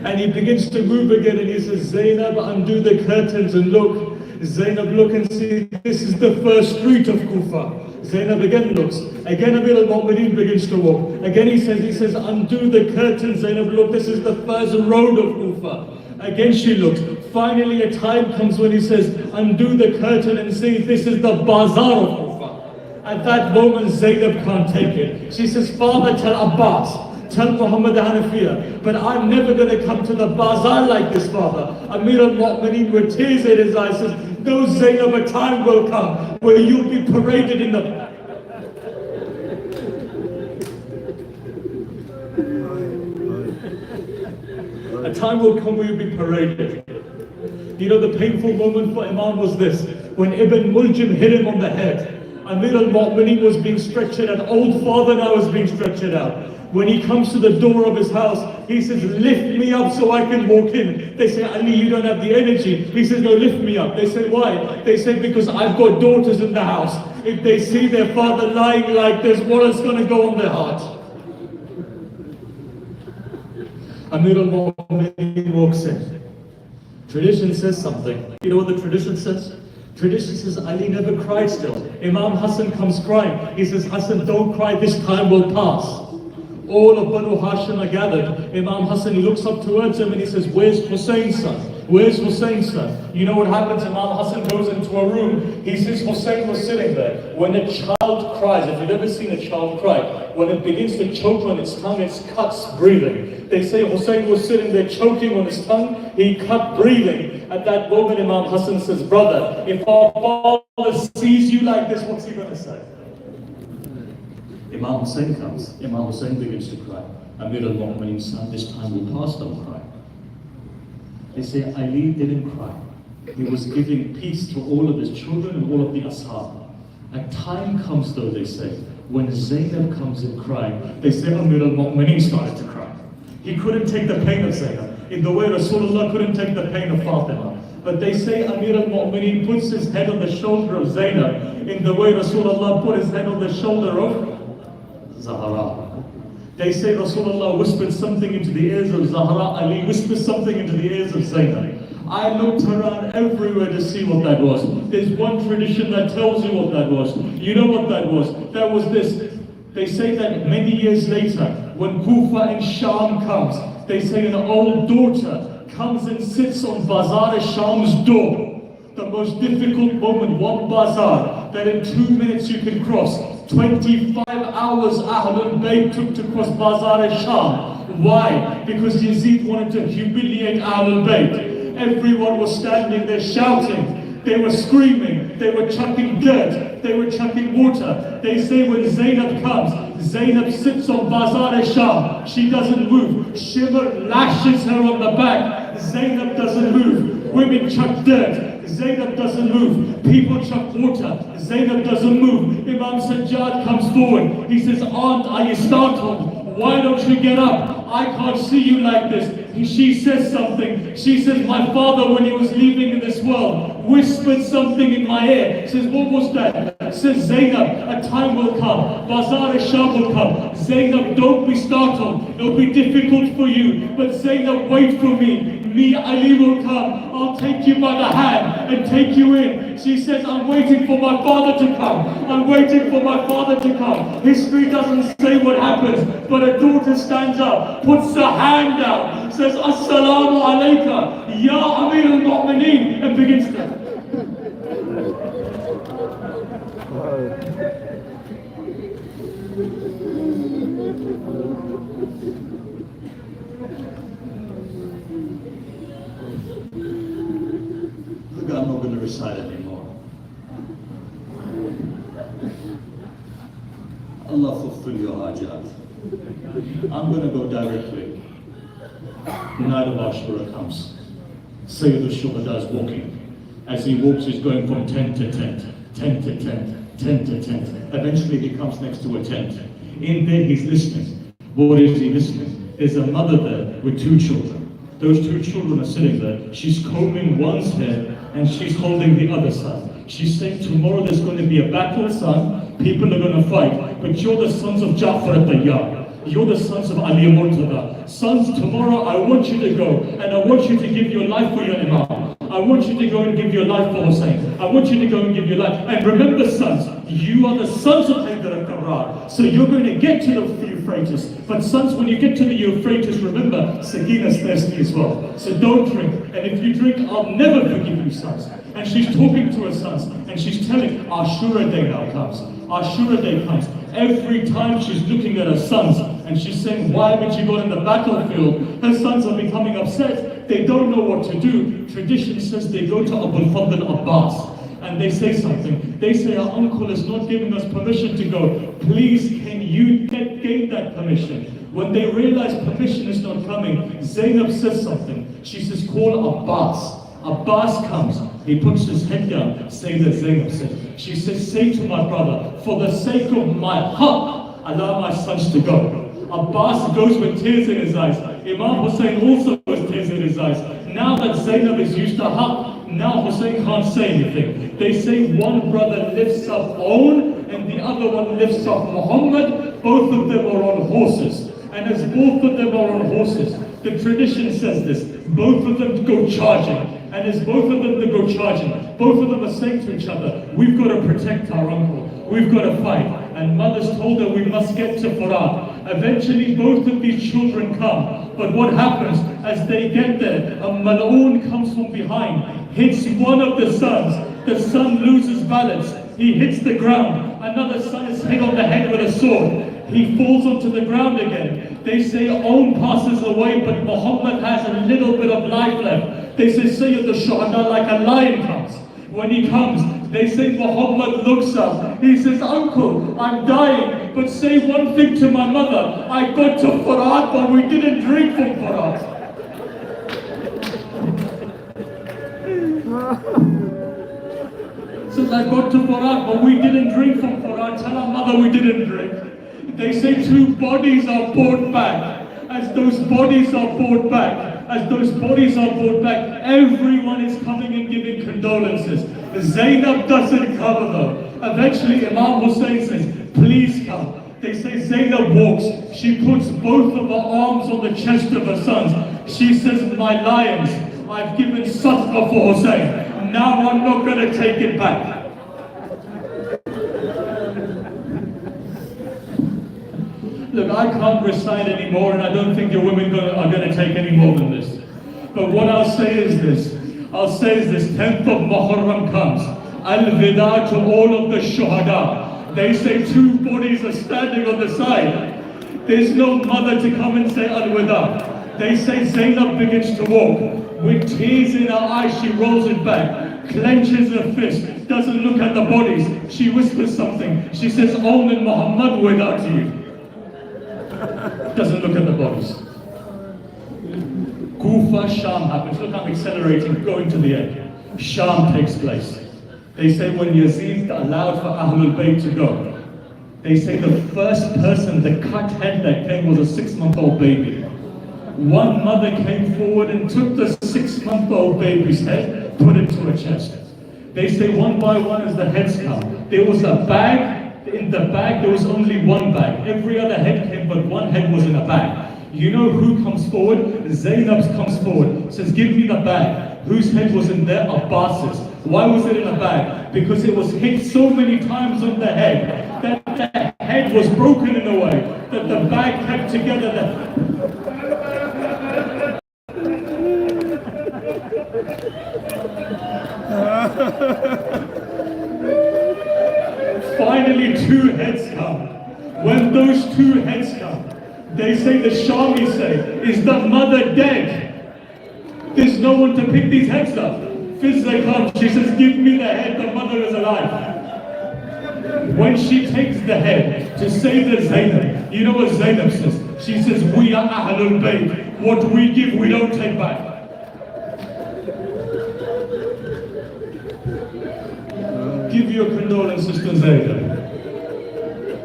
And he begins to move again and he says, Zainab, undo the curtains and look, Zainab, look and see, this is the first street of Kufa. Zainab again looks. Again Amir al-Mu'mineen begins to walk. Again he says, undo the curtain. Zainab, look, this is the first road of Kufa. Again she looks. Finally a time comes when he says, undo the curtain and see, this is the bazaar of Kufa. At that moment Zainab can't take it. She says, Father, tell Abbas, tell Muhammad Hanafiya, but I'm never going to come to the bazaar like this, Father. Amir al-Mu'mineen with tears in his eyes says, no, Zainab, a time will come where you'll be paraded in the... A time will come where you'll be paraded. You know, the painful moment for Imam was this, when Ibn Muljim hit him on the head. Amir al-Mu'mineen was being stretched out, old father now is being stretched out. When he comes to the door of his house, he says, lift me up so I can walk in. They say, Ali, you don't have the energy. He says, no, lift me up. They say, why? They say, because I've got daughters in the house. If they see their father lying like this, what is going to go on their heart? Amir al-Mu'mineen walks in. Tradition says something. You know what the tradition says? Tradition says Ali never cried still. Imam Hassan comes crying. He says, Hassan, don't cry, this time will pass. All of Banu Hashim are gathered. Imam Hassan, he looks up towards him and he says, where's Hussein's son? Where's Hussein's son? You know what happens? Imam Hassan goes into a room. He says Hussein was sitting there. When a child cries, if you've ever seen a child cry, when it begins to choke on its tongue, it cuts breathing. They say Hussein was sitting there choking on his tongue. He cut breathing. At that moment, Imam Hassan says, brother, if our father sees you like this, what's he going to say? Imam Hussein comes. Imam Hussein begins to cry. Amir al-Mu'mineen, son, this time will pass, don't cry. They say Ali didn't cry. He was giving peace to all of his children and all of the ashab. A time comes, though, they say, when Zainab comes in crying, they say Amir al-Mu'mineen started to cry. He couldn't take the pain of Zainab, in the way Rasulullah couldn't take the pain of Fatima. But they say Amir al-Mu'mineen puts his head on the shoulder of Zainab, in the way Rasulullah put his head on the shoulder of Zahra. They say Rasulullah whispered something into the ears of Zahra, Ali whispered something into the ears of Zainab. I looked around everywhere to see what that was. There's one tradition that tells you what that was. You know what that was? That was this. They say that many years later, when Kufa and Sham comes, they say an old daughter comes and sits on Bazar Sham's door. The most difficult moment, one bazaar, that in 2 minutes you can cross. 25 hours Ahlul Bayt took to cross Bazar Sham. Why? Because Yazid wanted to humiliate Ahlul Bayt. Everyone was standing there shouting. They were screaming. They were chucking dirt. They were chucking water. They say when Zainab comes, Zainab sits on Bazar Sham. She doesn't move. Shimmer lashes her on the back. Zainab doesn't move. Women chuck dirt. Zainab doesn't move. People chuck water. Zainab doesn't move. Imam Sajjad comes forward. He says, Aunt, are you startled? Why don't you get up? I can't see you like this. She says something. She says, my father, when he was leaving in this world, whispered something in my ear. Says, what was that? Says, Zainab, a time will come. Bazar Sham will come. Zainab, don't be startled. It'll be difficult for you. But Zainab, wait for me. Me, Ali will come. I'll take you by the hand and take you in. She says, I'm waiting for my father to come. I'm waiting for my father to come. History doesn't say what happens, but a daughter stands up, puts her hand out, says, Assalamu alayka, Ya Amir al-Mu'mineen, and begins to... I'm not going to recite anymore. Allah fulfill your hajat. I'm going to go directly. The night of Ashura comes. Sayyid al-Shuhada is walking. As he walks, he's going from tent to tent, tent to tent, tent to tent. Eventually he comes next to a tent. In there he's listening. What is he listening? There's a mother there with 2 children. Those 2 children are sitting there. She's combing one's hair and she's holding the other son. She's saying, tomorrow there's going to be a battle, son. People are going to fight. But you're the sons of Ja'far at-Tayyar. you're the sons of Ali Murtada. Sons, tomorrow I want you to go and I want you to give your life for your Imam. I want you to go and give your life for Hussein. I want you to go and give your life. And remember, sons, you are the sons of Haydar al-Karrar. So you're going to get to the Euphrates. But sons, when you get to the Euphrates, remember, Sakina's thirsty as well. So don't drink. And if you drink, I'll never forgive you, sons. And she's talking to her sons. And she's telling, Ashura Day now comes. Ashura Day comes. Every time she's looking at her sons and she's saying, why haven't you gone in the battlefield? Her sons are becoming upset. They don't know what to do. Tradition says they go to Abu al-Fadl Abbas and they say something. They say, our uncle is not giving us permission to go. Please, can you gain that permission? When they realize permission is not coming, Zainab says something. She says, call Abbas. Abbas comes. He puts his head down, saying that Zainab said. She says, say to my brother, for the sake of my haqq, allow my sons to go. Abbas goes with tears in his eyes. Imam Hussein also has tears in his eyes. Now that Zainab is used to haqq, now Hussein can't say anything. They say one brother lifts up Own and the other one lifts up Muhammad. Both of them are on horses. And as both of them are on horses, the tradition says this, both of them go charging. And as both of them go charging, both of them are saying to each other, we've got to protect our uncle. We've got to fight. And mothers told her we must get to Farah. Eventually both of these children come. But what happens as they get there, a Mal'oon comes from behind, hits one of the sons. The son loses balance. He hits the ground. Another son is hit on the head with a sword. He falls onto the ground again. They say Own passes away, but Muhammad has a little bit of life left. They say Sayyid al-Shuhada, like a lion comes. When he comes, they say Muhammad looks up. He says, uncle, I'm dying, but say one thing to my mother. I got to Farad, but we didn't drink from Farad. Says, I got to Farad, but we didn't drink from Farad. Tell our mother we didn't drink. They say two bodies are brought back. As those bodies are brought back, everyone is coming and giving condolences. Zainab doesn't come though. Eventually Imam Hussein says, please come. They say Zainab walks. She puts both of her arms on the chest of her sons. She says, my lions, I've given sadaqah for Hussein. Now I'm not going to take it back. Look, I can't recite anymore, and I don't think your women are going to take any more than this. But what I'll say is this. 10th of Muharram comes. Al-Vida to all of the Shuhada. They say two bodies are standing on the side. There's no mother to come and say Al-Vida. They say Zainab begins to walk. With tears in her eyes, she rolls it back, clenches her fist, doesn't look at the bodies. She whispers something. She says, Own and Muhammad without you. Doesn't look at the bodies. Kufa, Sham happens. Look, I'm accelerating, going to the end. Sham takes place. They say when Yazid allowed for Ahlul Bayt to go, they say the first person, the cut head that came was a 6-month-old baby. One mother came forward and took the 6-month-old baby's head, put it to her chest. They say one by one as the heads come, there was a bag. In the bag, there was only one bag. Every other head came, but one head was in a bag. You know who comes forward? Zainab comes forward, says, give me the bag. Whose head was in there? Abbas's. Why was it in a bag? Because it was hit so many times on the head that the head was broken in a way that the bag kept together. Finally, 2 heads come. When those 2 heads come, they say, the Shamis say, is the mother dead? There's no one to pick these heads up. Fizza comes, she says, give me the head, the mother is alive. When she takes the head to save the Zainab, you know what Zainab says? She says, we are Ahlul Bayt. What we give, we don't take back. Give your condolences to Zainab.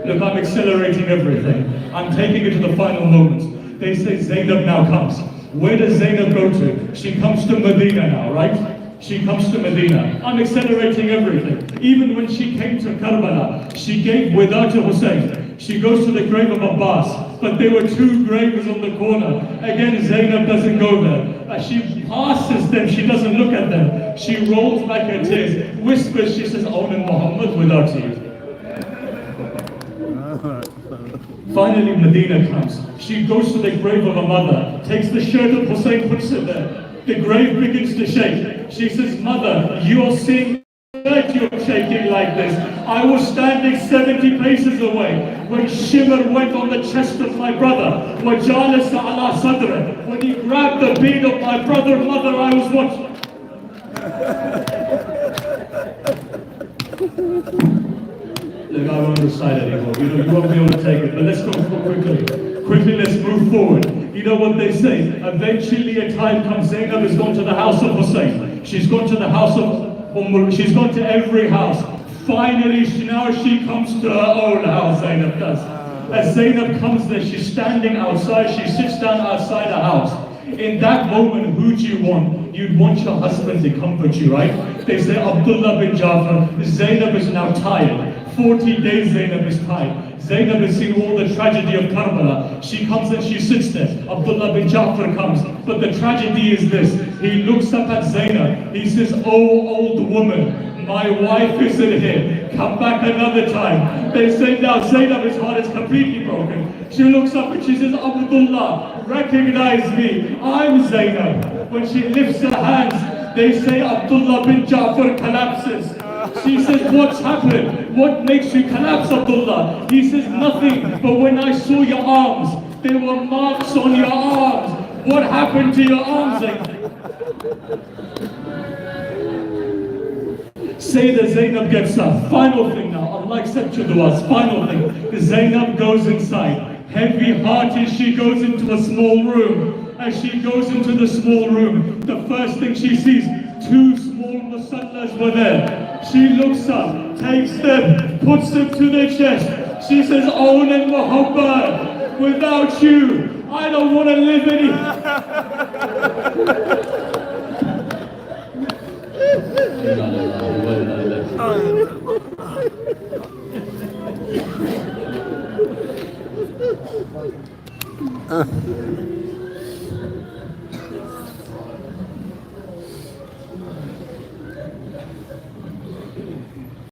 Look, I'm accelerating everything. I'm taking it to the final moments. They say Zainab now comes. Where does Zainab go to? She comes to Medina now, right? She comes to Medina. I'm accelerating everything. Even when she came to Karbala, she gave without a Hussein. She goes to the grave of Abbas, but there were two graves on the corner. Again, Zainab doesn't go there. As she passes them, she doesn't look at them. She rolls back her tears, whispers, she says, "Own Muhammad without you." Finally, Medina comes. She goes to the grave of her mother, takes the shirt of Hussein, puts it there. The grave begins to shake. She says, "Mother, you're seeing that you're shaking like this. I was standing 70 paces away when shimmer went on the chest of my brother. وَجَالَسَ عَلَى صَدْرِ. When he grabbed the beard of my brother, mother, I was watching." Look, I won't recite anymore. You won't be able to take it. But let's go quickly. Quickly, let's move forward. You know what they say? Eventually a time comes, Zainab has gone to the house of Hussein. She's gone to the house of she's gone to every house. Finally, now she comes to her own house, Zainab does. As Zainab comes there, she's standing outside. She sits down outside her house. In that moment, who do you want? You'd want your husband to comfort you, right? They say, Abdullah bin Jafar, Zainab is now tired. 40 days Zainab is tired. Zainab has seen all the tragedy of Karbala. She comes and she sits there. Abdullah bin Jafar comes. But the tragedy is this. He looks up at Zainab. He says, "Oh, old woman, my wife isn't here. Come back another time." They say now Zainab's heart is completely broken. She looks up and she says, "Abdullah, recognize me. I'm Zainab." When she lifts her hands, they say Abdullah bin Jafar collapses. She says, "What's happened? What makes you collapse, Abdullah?" He says, "Nothing, but when I saw your arms, there were marks on your arms." What happened to your arms, Zainab? Say that Zainab gets up. Final thing now, Allah accept your du'as. Final thing, Zainab goes inside. Heavy-hearted, she goes into a small room. As she goes into the small room, the first thing she sees, two small musallas were there. She looks up, takes them, puts them to their chest. She says, "Own and Muhammad, without you, I don't want to live any."